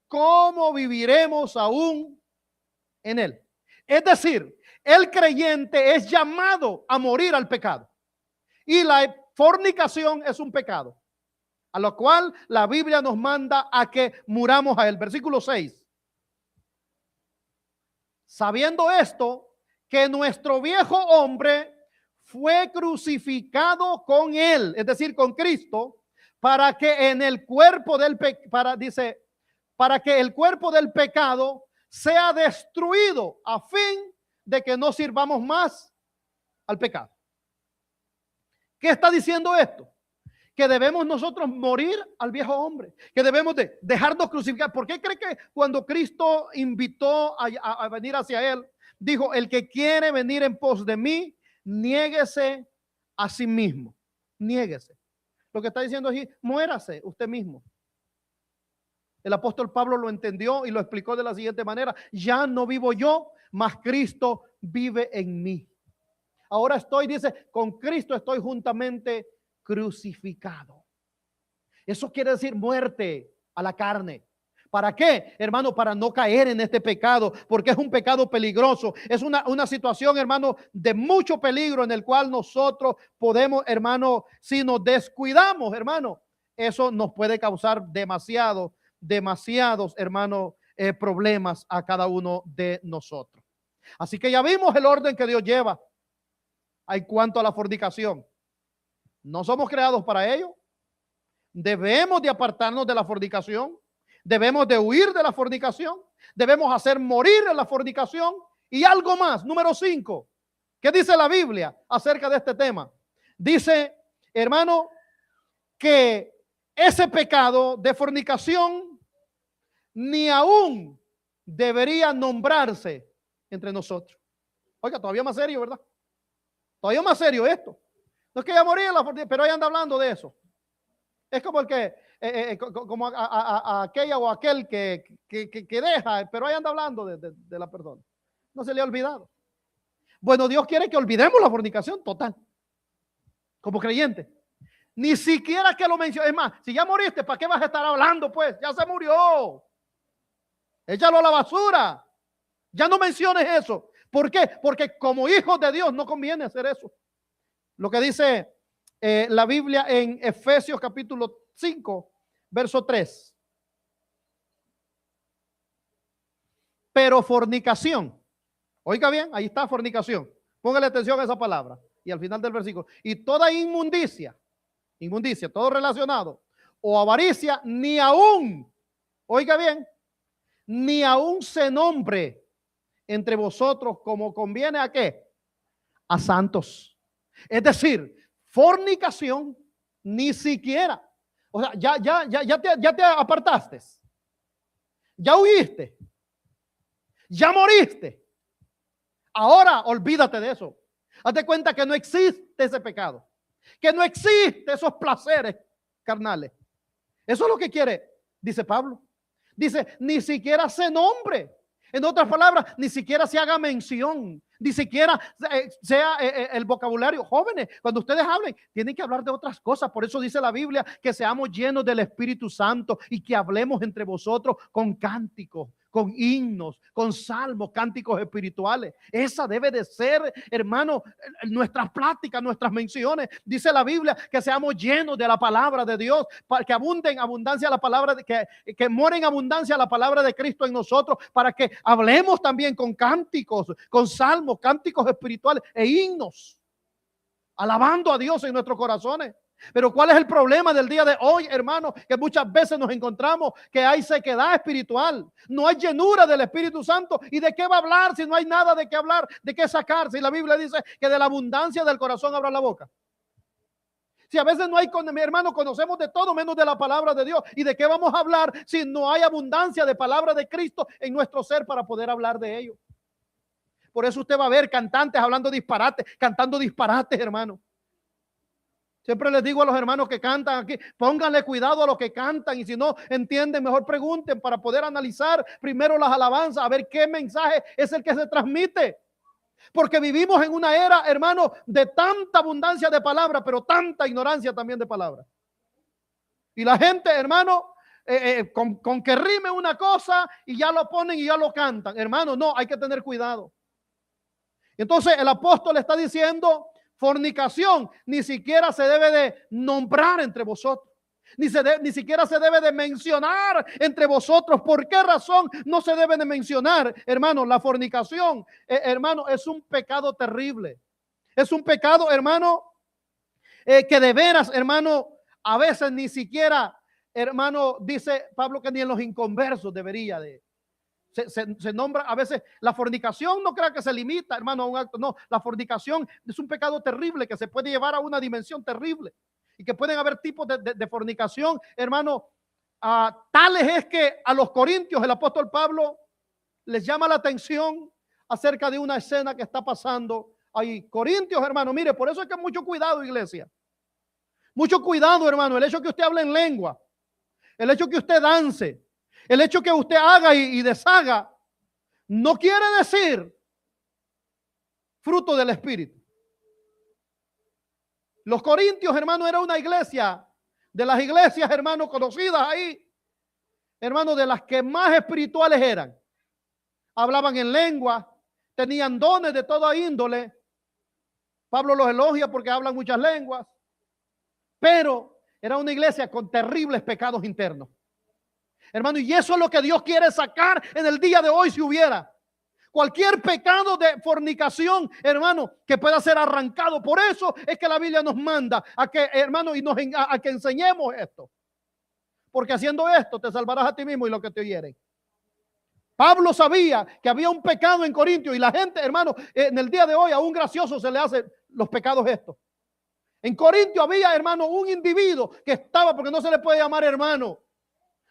¿cómo viviremos aún en él? Es decir, el creyente es llamado a morir al pecado, y la fornicación es un pecado, a lo cual la Biblia nos manda a que muramos a él. Versículo 6. Sabiendo esto, que nuestro viejo hombre fue crucificado con él, es decir, con Cristo, para que en el cuerpo del para que el cuerpo del pecado sea destruido, a fin de que no sirvamos más al pecado. ¿Qué está diciendo esto? Que debemos nosotros morir al viejo hombre, que debemos de dejarnos crucificar. ¿Por qué cree que cuando Cristo invitó a venir hacia él, dijo: el que quiere venir en pos de mí, niéguese a sí mismo? Niéguese. Lo que está diciendo aquí, muérase usted mismo. El apóstol Pablo lo entendió y lo explicó de la siguiente manera: ya no vivo yo, mas Cristo vive en mí. Ahora dice, con Cristo estoy juntamente crucificado. Eso quiere decir muerte a la carne. ¿Para qué, hermano? Para no caer en este pecado, porque es un pecado peligroso. Es una situación, hermano, de mucho peligro, en el cual nosotros podemos, hermano, si nos descuidamos, hermano, eso nos puede causar demasiados, hermano, problemas a cada uno de nosotros. Así que ya vimos el orden que Dios lleva en cuanto a la fornicación. No somos creados para ello. Debemos de apartarnos de la fornicación. Debemos de huir de la fornicación. Debemos hacer morir en la fornicación. Y algo más, número 5. ¿Qué dice la Biblia acerca de este tema? Dice, hermano, que ese pecado de fornicación ni aún debería nombrarse entre nosotros. Oiga, todavía más serio, ¿verdad? Todavía más serio esto. No es que ya moría, pero ahí anda hablando de eso. Es como el que, como a aquella o aquel que deja, pero ahí anda hablando de la persona. No se le ha olvidado. Bueno, Dios quiere que olvidemos la fornicación total, como creyente. Ni siquiera que lo mencione. Es más, si ya moriste, ¿para qué vas a estar hablando? Pues ya se murió. Échalo a la basura. Ya no menciones eso. ¿Por qué? Porque como hijos de Dios no conviene hacer eso. Lo que dice la Biblia en Efesios capítulo 5, verso 3. Pero fornicación. Oiga bien, ahí está fornicación. Póngale atención a esa palabra. Y al final del versículo. Y toda inmundicia, todo relacionado, o avaricia, ni aún, oiga bien, ni aún se nombre entre vosotros como conviene a qué? A santos. Es decir, fornicación ni siquiera. O sea, ya te apartaste. Ya huiste. Ya moriste. Ahora olvídate de eso. Hazte cuenta que no existe. existe ese pecado, que no existe esos placeres carnales. Eso es lo que quiere, dice Pablo. Dice, ni siquiera se nombre. En otras palabras, ni siquiera se haga mención, ni siquiera sea el vocabulario. Jóvenes, cuando ustedes hablen, tienen que hablar de otras cosas. Por eso dice la Biblia que seamos llenos del Espíritu Santo y que hablemos entre vosotros con cánticos, con himnos, con salmos, cánticos espirituales. Esa debe de ser, hermano, nuestras pláticas, nuestras menciones. Dice la Biblia que seamos llenos de la palabra de Dios, para que abunde en abundancia la palabra, que more en abundancia la palabra de Cristo en nosotros, para que hablemos también con cánticos, con salmos, cánticos espirituales e himnos, alabando a Dios en nuestros corazones. Pero ¿cuál es el problema del día de hoy, hermano? Que muchas veces nos encontramos que hay sequedad espiritual, no hay llenura del Espíritu Santo. ¿Y de qué va a hablar si no hay nada de qué hablar, de qué sacar? Si la Biblia dice que de la abundancia del corazón abra la boca. Si a veces no hay, mi hermano, conocemos de todo menos de la palabra de Dios. ¿Y de qué vamos a hablar si no hay abundancia de palabra de Cristo en nuestro ser para poder hablar de ello? Por eso usted va a ver cantantes hablando disparates, cantando disparates, hermano. Siempre les digo a los hermanos que cantan aquí, pónganle cuidado a los que cantan, y si no entienden, mejor pregunten para poder analizar primero las alabanzas, a ver qué mensaje es el que se transmite. Porque vivimos en una era, hermano, de tanta abundancia de palabras, pero tanta ignorancia también de palabras. Y la gente, hermano, con que rime una cosa y ya lo ponen y ya lo cantan. Hermano, no, hay que tener cuidado. Entonces el apóstol está diciendo, fornicación ni siquiera se debe de nombrar entre vosotros. Ni siquiera se debe de mencionar entre vosotros. ¿Por qué razón no se debe de mencionar? Hermano, la fornicación, hermano, es un pecado terrible. Es un pecado, hermano, que de veras, hermano, a veces ni siquiera, hermano, dice Pablo que ni en los inconversos debería de. Se nombra a veces la fornicación. No crea que se limita, hermano, a un acto. No, la fornicación es un pecado terrible que se puede llevar a una dimensión terrible, y que pueden haber tipos de fornicación, hermano. Tales es que a los corintios el apóstol Pablo les llama la atención acerca de una escena que está pasando ahí. Corintios, hermano, mire, por eso es que mucho cuidado, iglesia. Mucho cuidado, hermano. El hecho que usted hable en lengua, el hecho que usted dance, el hecho que usted haga y deshaga, no quiere decir fruto del Espíritu. Los corintios, hermano, era una iglesia, de las iglesias, hermano, conocidas ahí, hermano, de las que más espirituales eran. Hablaban en lengua, tenían dones de toda índole. Pablo los elogia porque hablan muchas lenguas, pero era una iglesia con terribles pecados internos. Hermano, y eso es lo que Dios quiere sacar en el día de hoy. Si hubiera cualquier pecado de fornicación, hermano, que pueda ser arrancado. Por eso es que la Biblia nos manda a que, hermano, y a que enseñemos esto. Porque haciendo esto te salvarás a ti mismo y lo que te oyeren. Pablo sabía que había un pecado en Corintios, y la gente, hermano, en el día de hoy aún gracioso se le hace los pecados estos. En Corintio había, hermano, un individuo que estaba, porque no se le puede llamar hermano,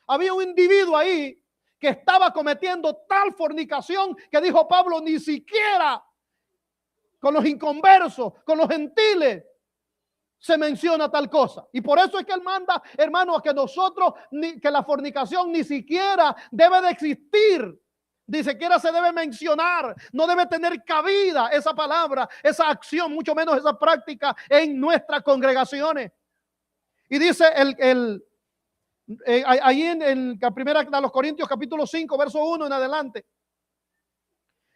había un individuo ahí que estaba cometiendo tal fornicación que dijo Pablo, ni siquiera con los inconversos, con los gentiles, se menciona tal cosa. Y por eso es que él manda, hermano, a que nosotros, que la fornicación ni siquiera debe de existir, ni siquiera se debe mencionar, no debe tener cabida esa palabra, esa acción, mucho menos esa práctica en nuestras congregaciones. Y dice ahí en la primera de los Corintios capítulo 5 verso 1 en adelante: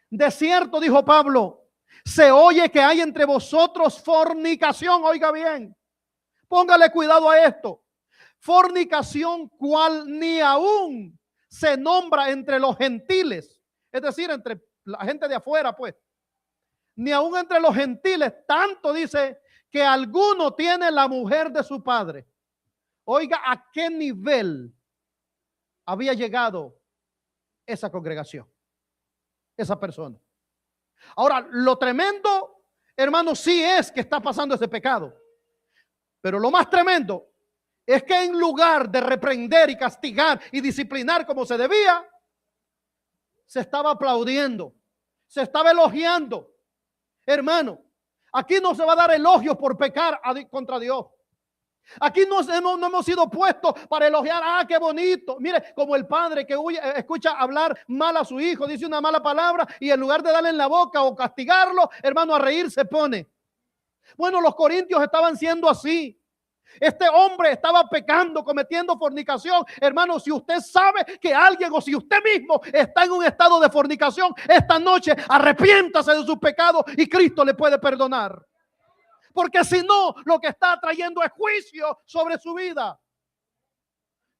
de cierto, dijo Pablo, se oye que hay entre vosotros fornicación. Oiga bien, póngale cuidado a esto. Fornicación cual ni aún se nombra entre los gentiles, es decir, entre la gente de afuera, pues, ni aún entre los gentiles, tanto dice que alguno tiene la mujer de su padre. Oiga, ¿a qué nivel había llegado esa congregación, esa persona? Ahora, lo tremendo, hermano, sí es que está pasando ese pecado. Pero lo más tremendo es que en lugar de reprender y castigar y disciplinar como se debía, se estaba aplaudiendo, se estaba elogiando. Hermano, Aquí no se va a dar elogios por pecar contra Dios. Aquí no hemos sido puestos para elogiar. Ah, qué bonito. Mire, como el padre que escucha hablar mal a su hijo, dice una mala palabra y en lugar de darle en la boca o castigarlo, hermano, a reír se pone. Bueno, los corintios estaban siendo así. Este hombre estaba pecando, cometiendo fornicación. Hermano, si usted sabe que alguien o si usted mismo está en un estado de fornicación, esta noche arrepiéntase de sus pecados y Cristo le puede perdonar. Porque si no, lo que está trayendo es juicio sobre su vida.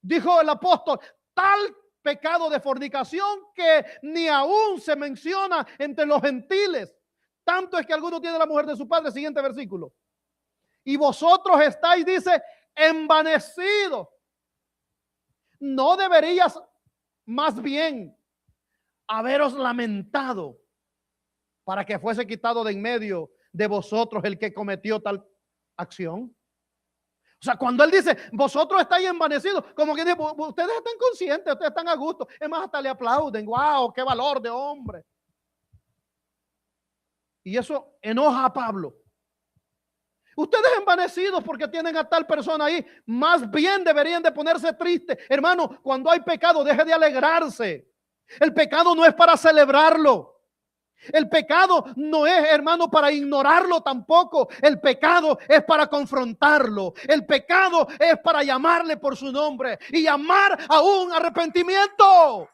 Dijo el apóstol, tal pecado de fornicación que ni aún se menciona entre los gentiles. Tanto es que alguno tiene la mujer de su padre. Siguiente versículo. Y vosotros estáis, dice, envanecidos. ¿No deberías más bien haberos lamentado para que fuese quitado de en medio de vosotros el que cometió tal acción? O sea, cuando él dice, vosotros estáis envanecidos, como que dice, ustedes están conscientes, ustedes están a gusto. Es más, hasta le aplauden. ¡Wow! ¡Qué valor de hombre! Y eso enoja a Pablo. Ustedes envanecidos porque tienen a tal persona ahí, más bien deberían de ponerse tristes. Hermano, cuando hay pecado, deje de alegrarse. El pecado no es para celebrarlo. El pecado no es, hermano, para ignorarlo tampoco. El pecado es para confrontarlo. El pecado es para llamarle por su nombre y llamar a un arrepentimiento.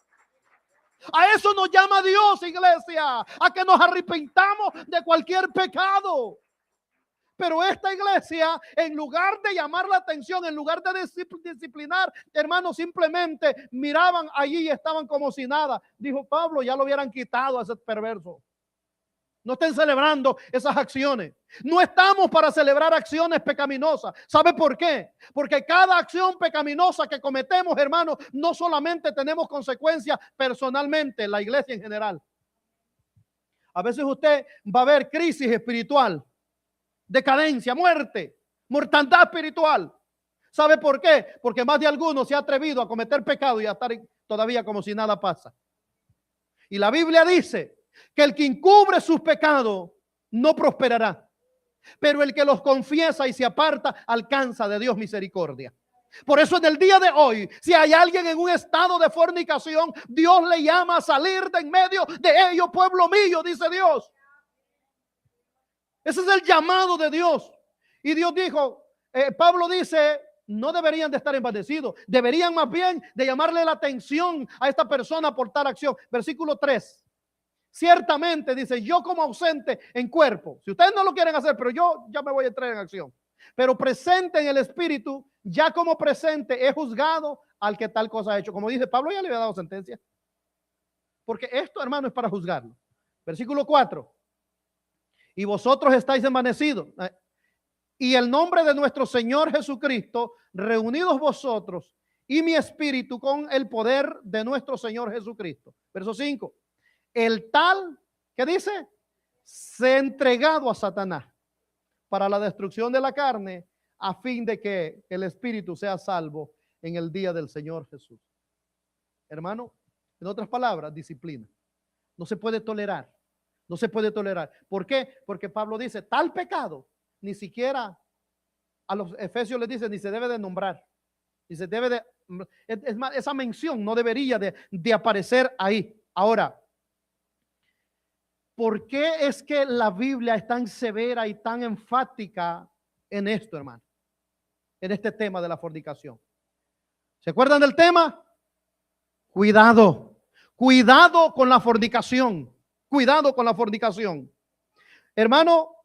A eso nos llama Dios, iglesia, a que nos arrepintamos de cualquier pecado. Pero esta iglesia, en lugar de llamar la atención, en lugar de disciplinar, hermanos, simplemente miraban allí y estaban como si nada. Dijo Pablo, ya lo hubieran quitado a ese perverso. No estén celebrando esas acciones. No estamos para celebrar acciones pecaminosas. ¿Sabe por qué? Porque cada acción pecaminosa que cometemos, hermanos, no solamente tenemos consecuencias personalmente, la iglesia en general. A veces usted va a ver crisis espiritual, decadencia, muerte, mortandad espiritual. ¿Sabe por qué? Porque más de alguno se ha atrevido a cometer pecado y a estar todavía como si nada pasa. Y la Biblia dice que el que encubre sus pecados no prosperará, pero el que los confiesa y se aparta alcanza de Dios misericordia. Por eso en el día de hoy, si hay alguien en un estado de fornicación, Dios le llama a salir de en medio de ellos, pueblo mío, dice Dios. Ese es el llamado de Dios. Y Dios dijo, Pablo dice, no deberían de estar envanecidos, deberían más bien de llamarle la atención a esta persona por tal acción. Versículo 3. Ciertamente, dice, yo como ausente en cuerpo, si ustedes no lo quieren hacer, pero yo ya me voy a entrar en acción, pero presente en el espíritu, ya como presente he juzgado al que tal cosa ha hecho. Como dice Pablo, ya le había dado sentencia, porque esto, hermano, es para juzgarlo. Versículo 4. Y vosotros estáis envanecidos, y el nombre de nuestro Señor Jesucristo, reunidos vosotros y mi espíritu con el poder de nuestro Señor Jesucristo. Verso 5. El tal, ¿qué dice? Se entregado a Satanás para la destrucción de la carne, a fin de que el espíritu sea salvo en el día del Señor Jesús. Hermano, en otras palabras, disciplina. No se puede tolerar. No se puede tolerar. ¿Por qué? Porque Pablo dice, tal pecado, ni siquiera a los efesios les dice, ni se debe de nombrar. Ni se debe de, es más, esa mención no debería de aparecer ahí. Ahora, ¿por qué es que la Biblia es tan severa y tan enfática en esto, hermano? En este tema de la fornicación. ¿Se acuerdan del tema? Cuidado. Cuidado con la fornicación. Cuidado con la fornicación. Hermano,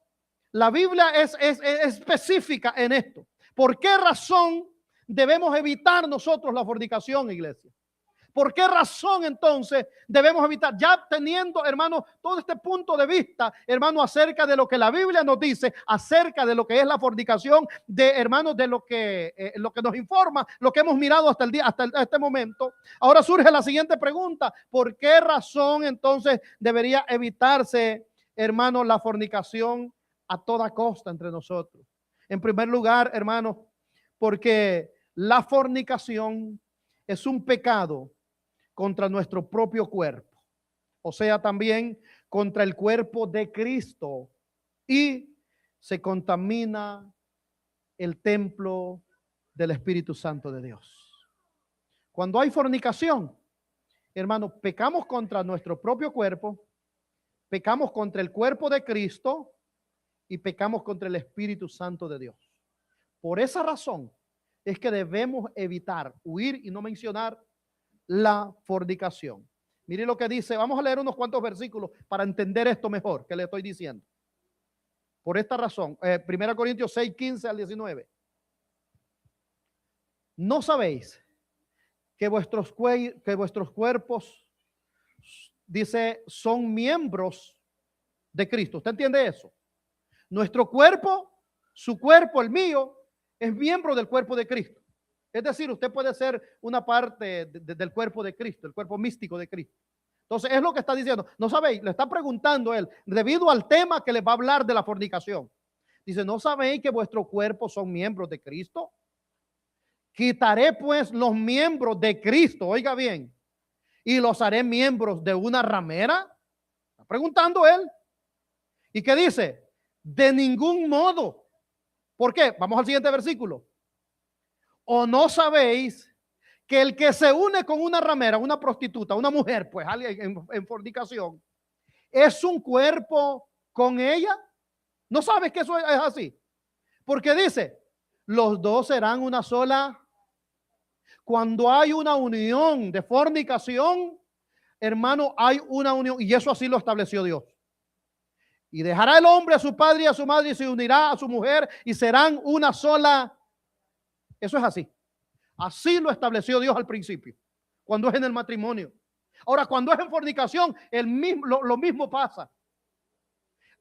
la Biblia es específica en esto. ¿Por qué razón debemos evitar nosotros la fornicación, iglesia? ¿Por qué razón entonces debemos evitar? Ya teniendo, hermano, todo este punto de vista, hermano, acerca de lo que la Biblia nos dice, acerca de lo que es la fornicación, de hermanos, de lo que nos informa, lo que hemos mirado hasta este momento. Ahora surge la siguiente pregunta: ¿por qué razón entonces debería evitarse, hermano, la fornicación a toda costa entre nosotros? En primer lugar, hermano, porque la fornicación es un pecado contra nuestro propio cuerpo, o sea, también contra el cuerpo de Cristo y se contamina el templo del Espíritu Santo de Dios. Cuando hay fornicación, hermano, pecamos contra nuestro propio cuerpo, pecamos contra el cuerpo de Cristo y pecamos contra el Espíritu Santo de Dios. Por esa razón es que debemos evitar, huir y no mencionar la fornicación. Mire lo que dice, vamos a leer unos cuantos versículos para entender esto mejor que le estoy diciendo. Por esta razón, 1 Corintios 6, 15 al 19. ¿No sabéis que vuestros cuerpos, dice, son miembros de Cristo? ¿Usted entiende eso? Nuestro cuerpo, su cuerpo, el mío, es miembro del cuerpo de Cristo. Es decir, usted puede ser una parte del cuerpo de Cristo, el cuerpo místico de Cristo. Entonces, es lo que está diciendo. No sabéis, le está preguntando él, debido al tema que les va a hablar de la fornicación. Dice, ¿no sabéis que vuestros cuerpos son miembros de Cristo? Quitaré pues los miembros de Cristo, oiga bien, y los haré miembros de una ramera. Está preguntando él. ¿Y qué dice? De ningún modo. ¿Por qué? Vamos al siguiente versículo. ¿O no sabéis que el que se une con una ramera, una prostituta, una mujer, pues alguien en fornicación, es un cuerpo con ella? ¿No sabes que eso es así? Porque dice, los dos serán una sola. Cuando hay una unión de fornicación, hermano, hay una unión, y eso así lo estableció Dios. Y dejará el hombre a su padre y a su madre y se unirá a su mujer y serán una sola. Eso es así. Así lo estableció Dios al principio, cuando es en el matrimonio. Ahora, cuando es en fornicación, lo mismo pasa.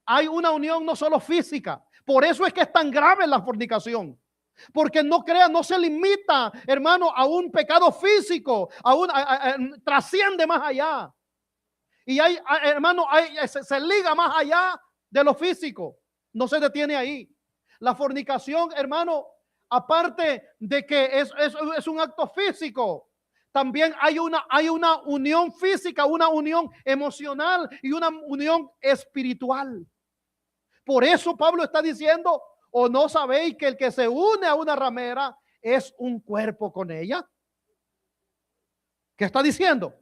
Hay una unión no solo física. Por eso es que es tan grave la fornicación. Porque no crea, no se limita, hermano, a un pecado físico, trasciende más allá. Y hay, hermano, se liga más allá de lo físico. No se detiene ahí. La fornicación, hermano, aparte de que es un acto físico, también hay una unión física, una unión emocional y una unión espiritual. Por eso Pablo está diciendo, ¿o no sabéis que el que se une a una ramera es un cuerpo con ella? ¿Qué está diciendo?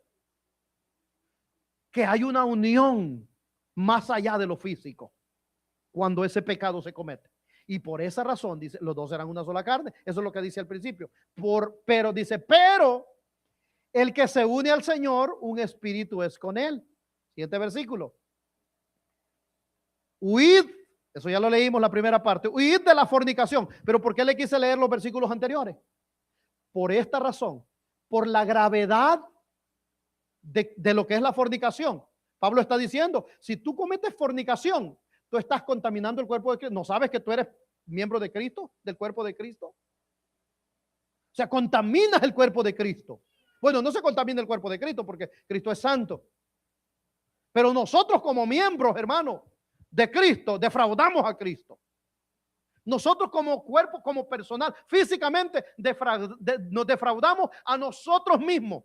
Que hay una unión más allá de lo físico cuando ese pecado se comete. Y por esa razón, dice, los dos serán una sola carne. Eso es lo que dice al principio. Pero dice, pero el que se une al Señor, un espíritu es con él. Siguiente versículo. Huid, eso ya lo leímos la primera parte, huid de la fornicación. Pero ¿por qué le quise leer los versículos anteriores? Por esta razón, por la gravedad de lo que es la fornicación. Pablo está diciendo, si tú cometes fornicación, tú estás contaminando el cuerpo de Cristo. ¿No sabes que tú eres miembro de Cristo, del cuerpo de Cristo? O sea, contaminas el cuerpo de Cristo. Bueno, no se contamina el cuerpo de Cristo porque Cristo es santo. Pero nosotros como miembros, hermano, de Cristo, defraudamos a Cristo. Nosotros como cuerpo, como personal, físicamente nos defraudamos a nosotros mismos.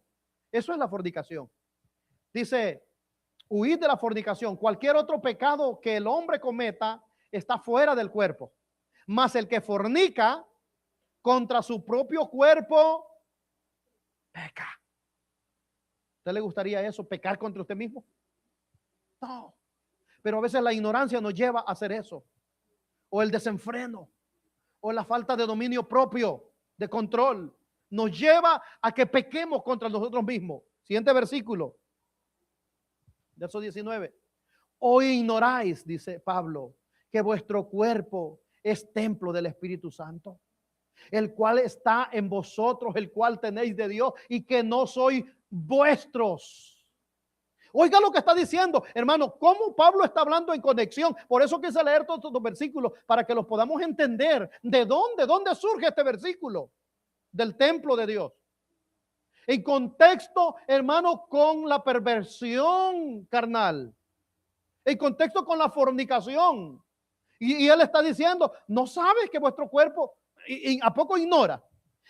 Eso es la fornicación. Dice, huid de la fornicación. Cualquier otro pecado que el hombre cometa está fuera del cuerpo. Mas el que fornica contra su propio cuerpo peca. ¿A usted le gustaría eso, pecar contra usted mismo? No. Pero a veces la ignorancia nos lleva a hacer eso. O el desenfreno. O la falta de dominio propio, de control. Nos lleva a que pequemos contra nosotros mismos. Siguiente versículo. Verso 19. Hoy ignoráis, dice Pablo, que vuestro cuerpo es templo del Espíritu Santo, el cual está en vosotros, el cual tenéis de Dios y que no sois vuestros. Oiga lo que está diciendo, hermano, cómo Pablo está hablando en conexión. Por eso quise leer todos los versículos para que los podamos entender. ¿De dónde surge este versículo? Del templo de Dios. En contexto, hermano, con la perversión carnal. En contexto con la fornicación. Y él está diciendo, ¿no sabes que vuestro cuerpo, a poco ignora?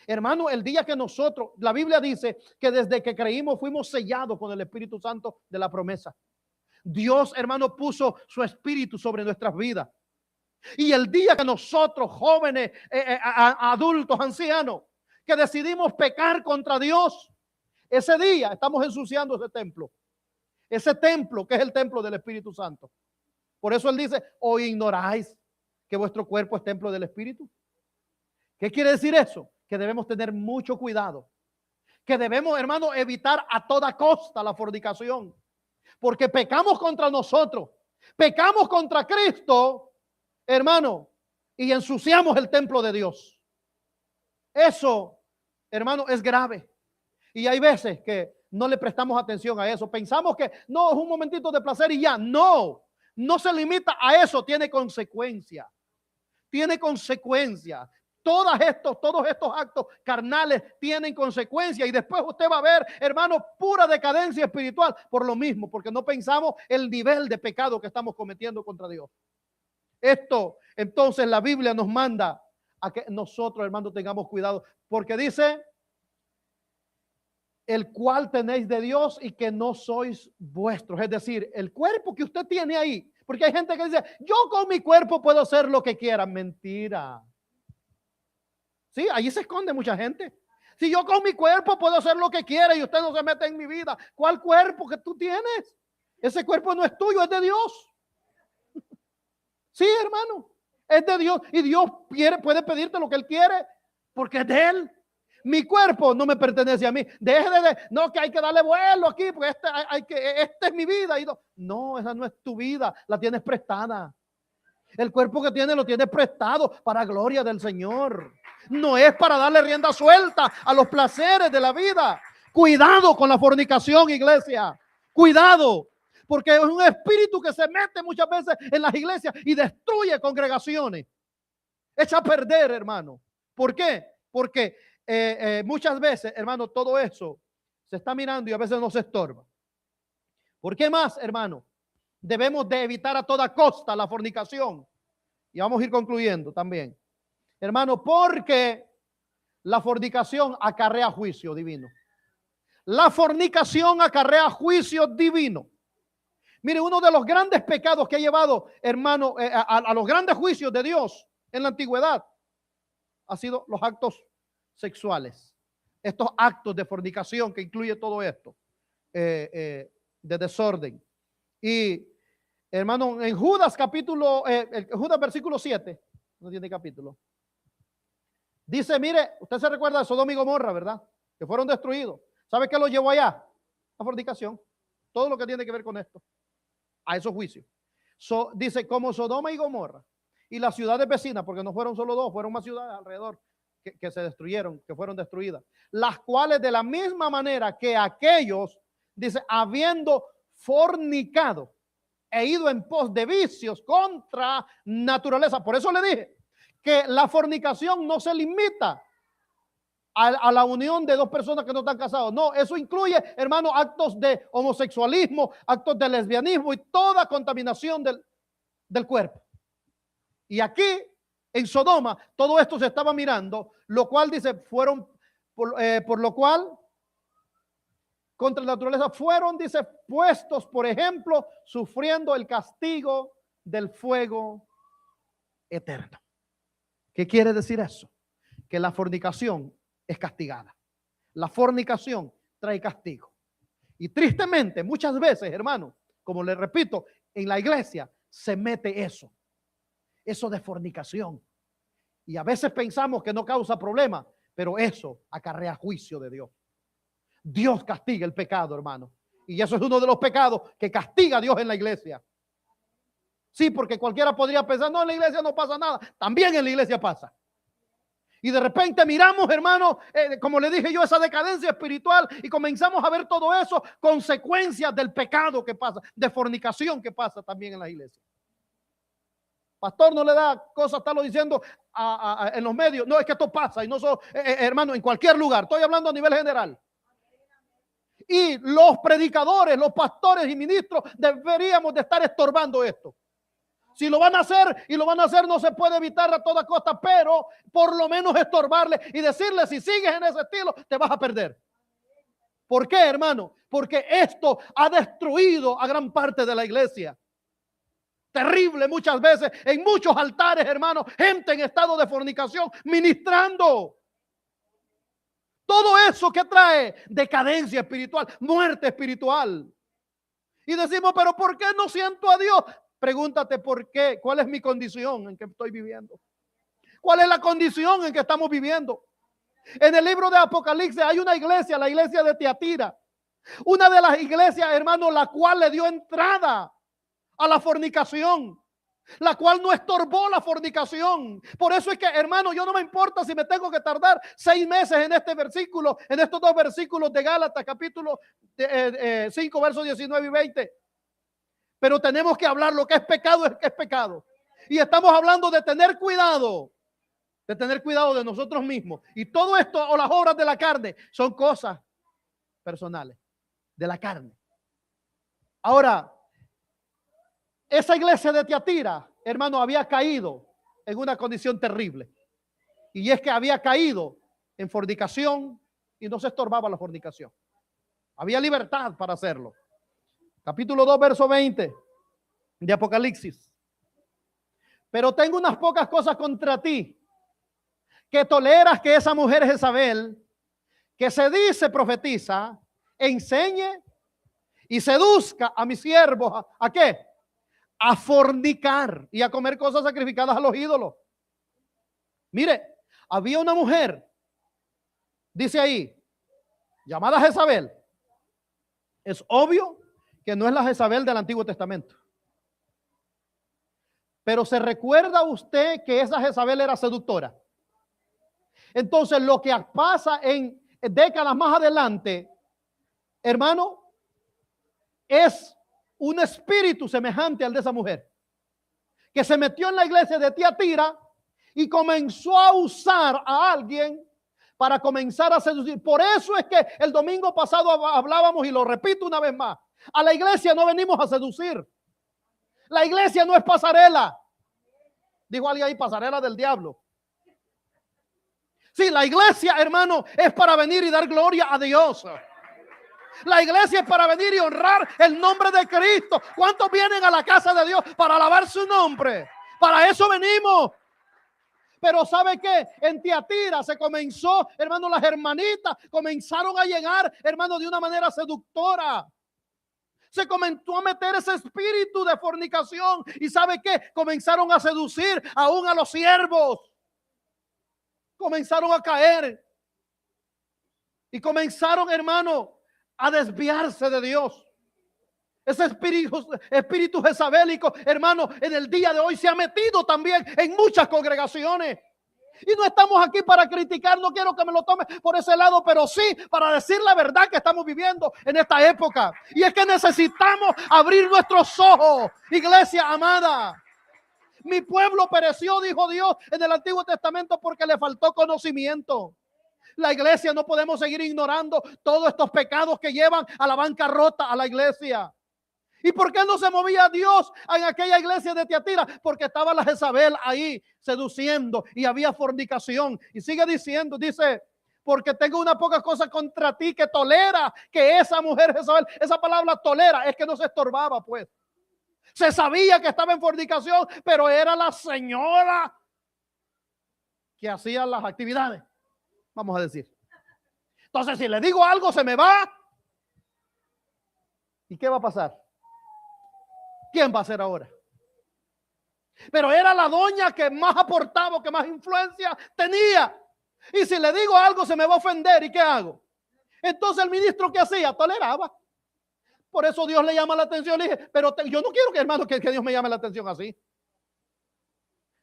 Hermano, el día que nosotros, la Biblia dice que desde que creímos fuimos sellados con el Espíritu Santo de la promesa. Dios, hermano, puso su espíritu sobre nuestras vidas. Y el día que nosotros, jóvenes, adultos, ancianos, que decidimos pecar contra Dios, ese día estamos ensuciando ese templo. Ese templo que es el templo del Espíritu Santo. Por eso él dice, ¿o ignoráis que vuestro cuerpo es templo del Espíritu? ¿Qué quiere decir eso? Que debemos tener mucho cuidado. Que debemos, hermano, evitar a toda costa la fornicación. Porque pecamos contra nosotros. Pecamos contra Cristo, hermano, y ensuciamos el templo de Dios. Eso, hermano, es grave. Y hay veces que no le prestamos atención a eso. Pensamos que no, es un momentito de placer y ya. No, no se limita a eso. Tiene consecuencia. Tiene consecuencia. Todos estos actos carnales tienen consecuencia. Y después usted va a ver, hermano, pura decadencia espiritual por lo mismo. Porque no pensamos el nivel de pecado que estamos cometiendo contra Dios. Esto, entonces, la Biblia nos manda a que nosotros, hermano, tengamos cuidado. Porque dice, el cual tenéis de Dios y que no sois vuestros. Es decir, el cuerpo que usted tiene ahí. Porque hay gente que dice, yo con mi cuerpo puedo hacer lo que quiera. Mentira. Sí, allí se esconde mucha gente. Si yo con mi cuerpo puedo hacer lo que quiera y usted no se mete en mi vida, ¿cuál cuerpo que tú tienes? Ese cuerpo no es tuyo, es de Dios. Sí, hermano, es de Dios. Y Dios puede pedirte lo que Él quiere porque es de Él. Mi cuerpo no me pertenece a mí. Deje no, que hay que darle vuelo aquí, porque esta es mi vida. No, esa no es tu vida, la tienes prestada. El cuerpo que tienes lo tienes prestado para gloria del Señor. No es para darle rienda suelta a los placeres de la vida. Cuidado con la fornicación, iglesia. Cuidado, porque es un espíritu que se mete muchas veces en las iglesias y destruye congregaciones. Echa a perder, hermano. ¿Por qué? Porque muchas veces, hermano, todo eso se está mirando y a veces no se estorba. ¿Por qué más, hermano? Debemos de evitar a toda costa la fornicación. Y vamos a ir concluyendo también. Hermano, porque la fornicación acarrea juicio divino. La fornicación acarrea juicio divino. Mire, uno de los grandes pecados que ha llevado, hermano, a los grandes juicios de Dios en la antigüedad ha sido los actos sexuales. Estos actos de fornicación que incluye todo esto, de desorden. Y, hermano, en Judas capítulo, Judas versículo 7, no tiene capítulo. Dice, mire, usted se recuerda de Sodoma y Gomorra, ¿verdad? Que fueron destruidos. ¿Sabe qué lo llevó allá? La fornicación. Todo lo que tiene que ver con esto. A esos juicios. Dice, como Sodoma y Gomorra. Y las ciudades vecinas, porque no fueron solo dos, fueron más ciudades alrededor que se destruyeron, que fueron destruidas. Las cuales de la misma manera que aquellos, dice, habiendo fornicado e ido en pos de vicios contra naturaleza. Por eso le dije que la fornicación no se limita a la unión de dos personas que no están casados. No, eso incluye, hermano, actos de homosexualismo, actos de lesbianismo y toda contaminación del cuerpo. Y aquí, en Sodoma, todo esto se estaba mirando, lo cual dice, fueron, por lo cual, contra la naturaleza, fueron, dice, puestos, por ejemplo, sufriendo el castigo del fuego eterno. ¿Qué quiere decir eso? Que la fornicación es castigada. La fornicación trae castigo. Y tristemente, muchas veces, hermano, como le repito, en la iglesia se mete eso de fornicación. Y a veces pensamos que no causa problema, pero eso acarrea juicio de Dios. Dios castiga el pecado, hermano. Y eso es uno de los pecados que castiga a Dios en la iglesia. Sí, porque cualquiera podría pensar, no, en la iglesia no pasa nada. También en la iglesia pasa. Y de repente miramos, hermano, como le dije yo, esa decadencia espiritual y comenzamos a ver todo eso, consecuencias del pecado que pasa, de fornicación que pasa también en la iglesia. Pastor, no le da cosa estarlo diciendo en los medios. No, es que esto pasa y no solo, hermano, en cualquier lugar. Estoy hablando a nivel general. Y los predicadores, los pastores y ministros deberíamos de estar estorbando esto. Si lo van a hacer y lo van a hacer, no se puede evitar a toda costa, pero por lo menos estorbarle y decirle, si sigues en ese estilo, te vas a perder. ¿Por qué, hermano? Porque esto ha destruido a gran parte de la iglesia. terrible muchas veces en muchos altares, hermanos, gente en estado de fornicación ministrando. Todo eso que trae decadencia espiritual, muerte espiritual. Y decimos, pero ¿por qué no siento a Dios? Pregúntate por qué, cuál es mi condición en que estoy viviendo. ¿Cuál es la condición en que estamos viviendo? En el libro de Apocalipsis hay una iglesia, la iglesia de Tiatira. Una de las iglesias, hermano, la cual le dio entrada a la fornicación, la cual no estorbó la fornicación. Por eso es que, hermano, yo no me importa si me tengo que tardar 6 meses en este versículo, en estos 2 versículos de Gálatas, capítulo 5, versos 19 y 20. Pero tenemos que hablar lo que es pecado, es que es pecado. Y estamos hablando de tener cuidado de nosotros mismos. Y todo esto, o las obras de la carne, son cosas personales de la carne. Ahora, esa iglesia de Tiatira, hermano, había caído en una condición terrible. Y es que había caído en fornicación y no se estorbaba la fornicación. Había libertad para hacerlo. Capítulo 2, verso 20 de Apocalipsis. Pero tengo unas pocas cosas contra ti, que toleras que esa mujer Jezabel, que se dice profetiza, enseñe y seduzca a mis siervos. ¿A qué? A fornicar y a comer cosas sacrificadas a los ídolos. Mire, había una mujer, dice ahí, llamada Jezabel. Es obvio que no es la Jezabel del Antiguo Testamento. Pero ¿se recuerda usted que esa Jezabel era seductora? Entonces lo que pasa en décadas más adelante, hermano, es un espíritu semejante al de esa mujer, que se metió en la iglesia de Tiatira y comenzó a usar a alguien para comenzar a seducir. Por eso es que el domingo pasado hablábamos, y lo repito una vez más, a la iglesia no venimos a seducir. La iglesia no es pasarela. Dijo alguien ahí, pasarela del diablo. Sí, la iglesia, hermano, es para venir y dar gloria a Dios. La iglesia es para venir y honrar el nombre de Cristo. ¿Cuántos vienen a la casa de Dios para alabar su nombre? Para eso venimos. Pero ¿sabe qué? En Tiatira se comenzó, hermano, las hermanitas comenzaron a llegar, hermano, de una manera seductora. Se comenzó a meter ese espíritu de fornicación. ¿Y sabe qué? Comenzaron a seducir aún a los siervos. Comenzaron a caer. Y comenzaron, hermano, a desviarse de Dios. Ese espíritu jezabélico, hermano, en el día de hoy se ha metido también en muchas congregaciones. Y no estamos aquí para criticar, no quiero que me lo tome por ese lado, pero sí para decir la verdad que estamos viviendo en esta época. Y es que necesitamos abrir nuestros ojos, iglesia amada. Mi pueblo pereció, dijo Dios en el Antiguo Testamento, porque le faltó conocimiento. La iglesia no podemos seguir ignorando todos estos pecados que llevan a la bancarrota a la iglesia. ¿Y por qué no se movía Dios en aquella iglesia de Tiatira? Porque estaba la Jezabel ahí seduciendo y había fornicación. Y sigue diciendo, dice, porque tengo una poca cosa contra ti, que tolera que esa mujer Jezabel, esa palabra tolera, es que no se estorbaba, pues. Se sabía que estaba en fornicación, pero era la señora que hacía las actividades, vamos a decir. Entonces, si le digo algo, se me va. ¿Y qué va a pasar? ¿Quién va a ser ahora? Pero era la doña que más aportaba, que más influencia tenía. Y si le digo algo, se me va a ofender. ¿Y qué hago? Entonces el ministro, ¿qué hacía? Toleraba. Por eso Dios le llama la atención. Le dije, pero yo no quiero que, hermano, que Dios me llame la atención así.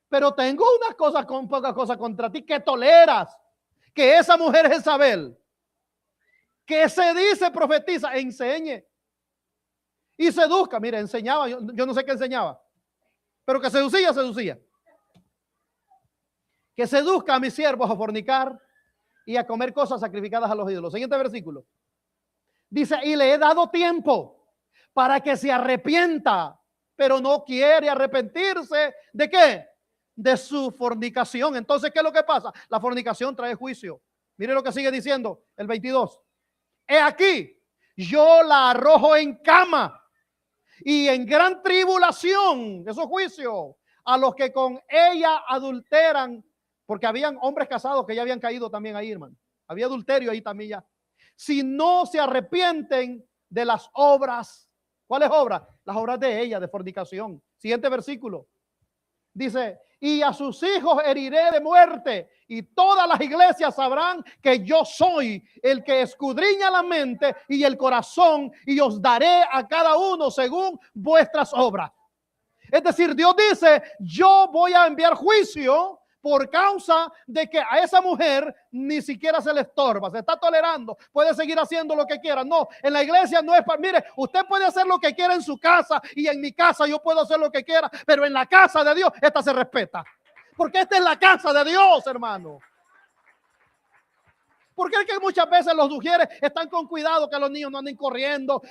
Pero tengo unas cosas, con pocas cosas contra ti, que toleras. Que esa mujer Jezabel, que se dice profetiza, enseñe y seduzca. Mire, enseñaba, yo no sé qué enseñaba, pero que seducía. Que seduzca a mis siervos a fornicar y a comer cosas sacrificadas a los ídolos. Siguiente versículo. Dice, y le he dado tiempo para que se arrepienta, pero no quiere arrepentirse. ¿De qué? De su fornicación. Entonces, ¿qué es lo que pasa? La fornicación trae juicio. Mire lo que sigue diciendo el 22. He aquí, yo la arrojo en cama y en gran tribulación, eso es juicio, a los que con ella adulteran, porque habían hombres casados que ya habían caído también ahí, hermano. Había adulterio ahí también ya. Si no se arrepienten de las obras. ¿Cuáles obras? Las obras de ella, de fornicación. Siguiente versículo. Dice, y a sus hijos heriré de muerte, y todas las iglesias sabrán que yo soy el que escudriña la mente y el corazón, y os daré a cada uno según vuestras obras. Es decir, Dios dice, yo voy a enviar juicio por causa de que a esa mujer ni siquiera se le estorba, se está tolerando, puede seguir haciendo lo que quiera. No, en la iglesia no es para, mire, usted puede hacer lo que quiera en su casa y en mi casa yo puedo hacer lo que quiera, pero en la casa de Dios esta se respeta, porque esta es la casa de Dios, hermano. Porque es que muchas veces los mujeres están con cuidado que los niños no anden corriendo,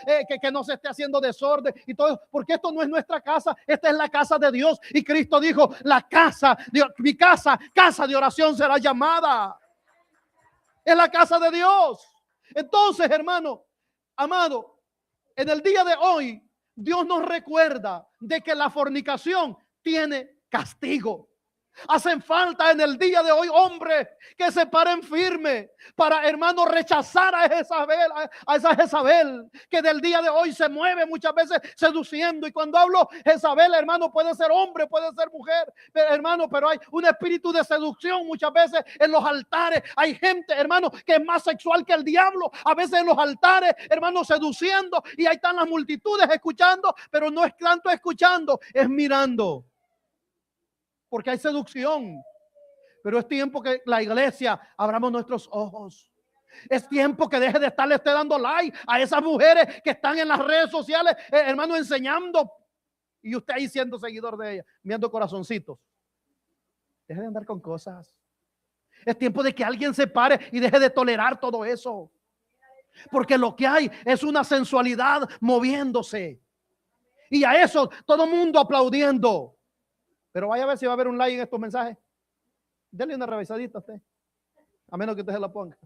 que no se esté haciendo desorden y todo eso, porque esto no es nuestra casa, esta es la casa de Dios. Y Cristo dijo, la casa, mi casa, casa de oración será llamada. Es la casa de Dios. Entonces, hermano, amado, en el día de hoy, Dios nos recuerda de que la fornicación tiene castigo. Hacen falta en el día de hoy hombres que se paren firme para, hermano, rechazar a Jezabel, a esa Jezabel que del día de hoy se mueve muchas veces seduciendo. Y cuando hablo Jezabel, hermano, puede ser hombre, puede ser mujer, pero, hermano, pero hay un espíritu de seducción muchas veces en los altares. Hay gente, hermano, que es más sexual que el diablo, a veces en los altares, hermano, seduciendo, y ahí están las multitudes escuchando, pero no es tanto escuchando, es mirando. Porque hay seducción, pero es tiempo que la iglesia abramos nuestros ojos. Es tiempo que deje de estarle dando like a esas mujeres que están en las redes sociales, hermano, enseñando, y usted ahí siendo seguidor de ellas, viendo corazoncitos. Deje de andar con cosas. Es tiempo de que alguien se pare y deje de tolerar todo eso, porque lo que hay es una sensualidad moviéndose, y a eso todo el mundo aplaudiendo. Pero vaya a ver si va a haber un like en estos mensajes. Denle una revisadita a usted, a menos que usted se la ponga,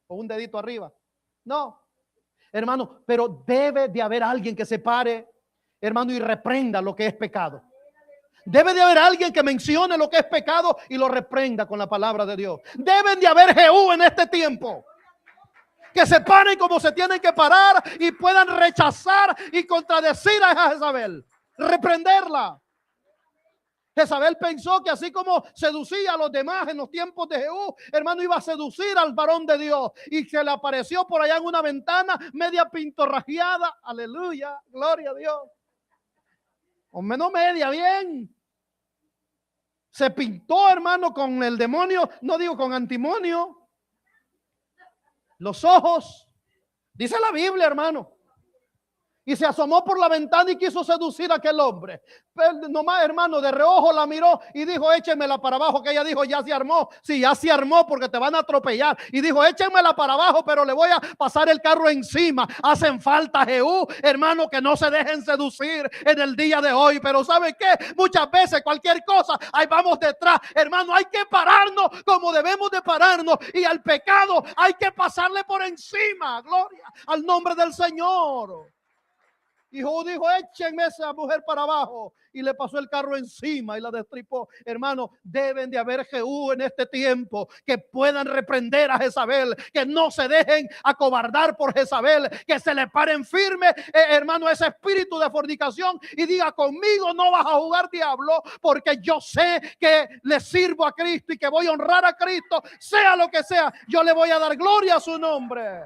o un dedito arriba. No, hermano, pero debe de haber alguien que se pare, hermano, y reprenda lo que es pecado. Debe de haber alguien que mencione lo que es pecado y lo reprenda con la palabra de Dios. Deben de haber Jehú en este tiempo, que se paren como se tienen que parar y puedan rechazar y contradecir a Jezabel, reprenderla. Jezabel pensó que así como seducía a los demás en los tiempos de Jehú, hermano, iba a seducir al varón de Dios, y se le apareció por allá en una ventana media pintorrajeada. Aleluya, gloria a Dios. O menos media, bien. Se pintó, hermano, con el demonio, no digo con antimonio, los ojos. Dice la Biblia, hermano. Y se asomó por la ventana y quiso seducir a aquel hombre. Pero nomás, hermano, de reojo la miró y dijo, échenmela para abajo. Que ella dijo, ya se armó. Sí, ya se armó porque te van a atropellar. Y dijo, échenmela para abajo, pero le voy a pasar el carro encima. Hacen falta, Jehú, hermano, que no se dejen seducir en el día de hoy. Pero ¿sabe qué? Muchas veces cualquier cosa, ahí vamos detrás. Hermano, hay que pararnos como debemos de pararnos. Y al pecado hay que pasarle por encima. Gloria al nombre del Señor. Y Jehú dijo, échenme esa mujer para abajo. Y le pasó el carro encima y la destripó. Hermano, deben de haber Jehú en este tiempo que puedan reprender a Jezabel, que no se dejen acobardar por Jezabel, que se le paren firme, hermano, ese espíritu de fornicación, y diga, conmigo no vas a jugar, diablo, porque yo sé que le sirvo a Cristo y que voy a honrar a Cristo, sea lo que sea, yo le voy a dar gloria a su nombre.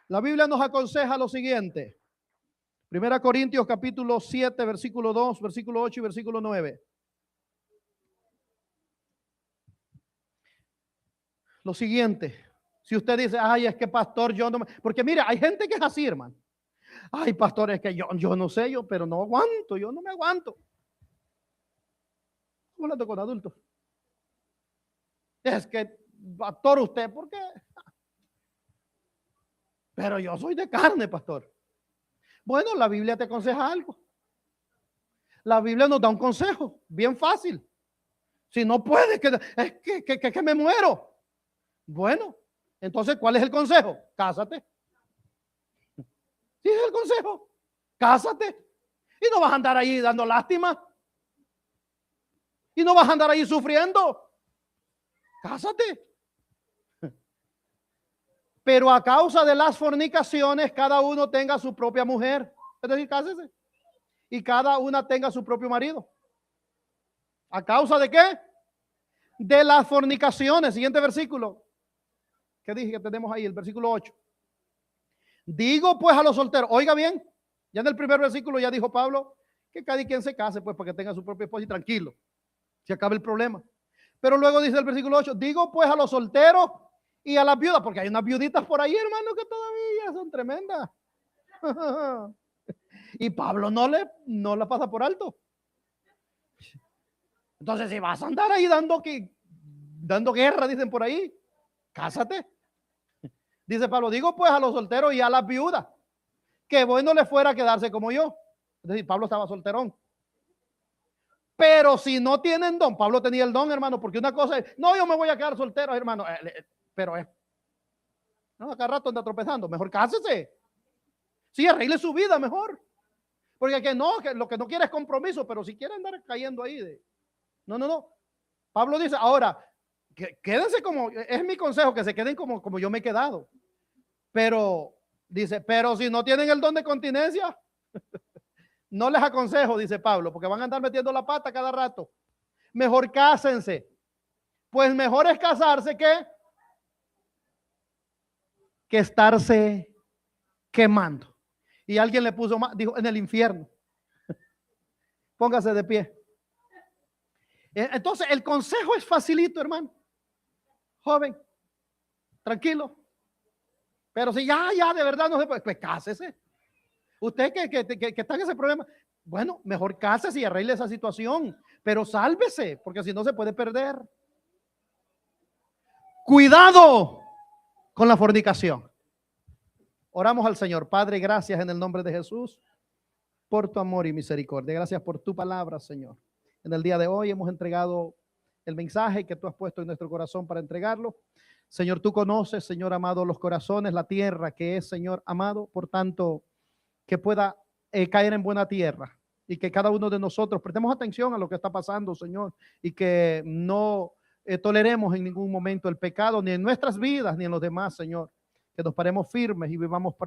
La Biblia nos aconseja lo siguiente. 1 Corintios capítulo 7, versículo 2, versículo 8 y versículo 9. Lo siguiente. Si usted dice, ay, es que pastor, yo no me... Porque mire, hay gente que es así, hermano. Ay, pastor, es que yo no sé, pero no aguanto, yo no me aguanto. Hablando con adultos. Es que, pastor, usted, ¿por qué? Pero yo soy de carne, pastor. Bueno, la Biblia te aconseja algo. La Biblia nos da un consejo bien fácil. Si no puedes, que me muero. Bueno, entonces, ¿cuál es el consejo? Cásate. Sí, es el consejo. Cásate. Y no vas a andar ahí dando lástima. Y no vas a andar ahí sufriendo. Cásate. Pero a causa de las fornicaciones, cada uno tenga su propia mujer. Es decir, cásese. Y cada una tenga su propio marido. ¿A causa de qué? De las fornicaciones. Siguiente versículo. ¿Qué dije que tenemos ahí? El versículo 8. Digo pues a los solteros, oiga bien, ya en el primer versículo ya dijo Pablo que cada quien se case pues para que tenga su propia esposa y tranquilo, se acabe el problema. Pero luego dice el versículo 8, digo pues a los solteros y a las viudas, porque hay unas viuditas por ahí, hermano, que todavía son tremendas. Y Pablo no la pasa por alto. Entonces, si vas a andar ahí dando guerra, dicen por ahí, cásate. Dice Pablo, digo pues a los solteros y a las viudas, que bueno le fuera quedarse como yo. Es decir, Pablo estaba solterón. Pero si no tienen don, Pablo tenía el don, hermano, porque una cosa es, no, yo me voy a quedar soltero, hermano, pero es, no, acá rato anda tropezando, mejor cásese. Sí, arregle su vida mejor. Porque que no, que lo que no quiere es compromiso, pero si quiere andar cayendo ahí no. Pablo dice, ahora, quédense como, es mi consejo, que se queden como yo me he quedado. Pero, dice, pero si no tienen el don de continencia, no les aconsejo, dice Pablo, porque van a andar metiendo la pata cada rato. Mejor cásense. Pues mejor es casarse que estarse quemando. Y alguien le puso más, dijo, en el infierno. Póngase de pie. Entonces, el consejo es facilito, hermano. Joven, tranquilo. Pero si ya, de verdad no se puede, pues cásese. Usted que está en ese problema, bueno, mejor cásese y arregle esa situación, pero sálvese, porque si no se puede perder. Cuidado con la fornicación. Oramos al Señor. Padre, gracias en el nombre de Jesús por tu amor y misericordia. Gracias por tu palabra, Señor. En el día de hoy hemos entregado el mensaje que tú has puesto en nuestro corazón para entregarlo. Señor, tú conoces, Señor amado, los corazones, la tierra que es, Señor amado, por tanto, que pueda caer en buena tierra y que cada uno de nosotros prestemos atención a lo que está pasando, Señor, y que no toleremos en ningún momento el pecado, ni en nuestras vidas, ni en los demás, Señor, que nos paremos firmes y vivamos para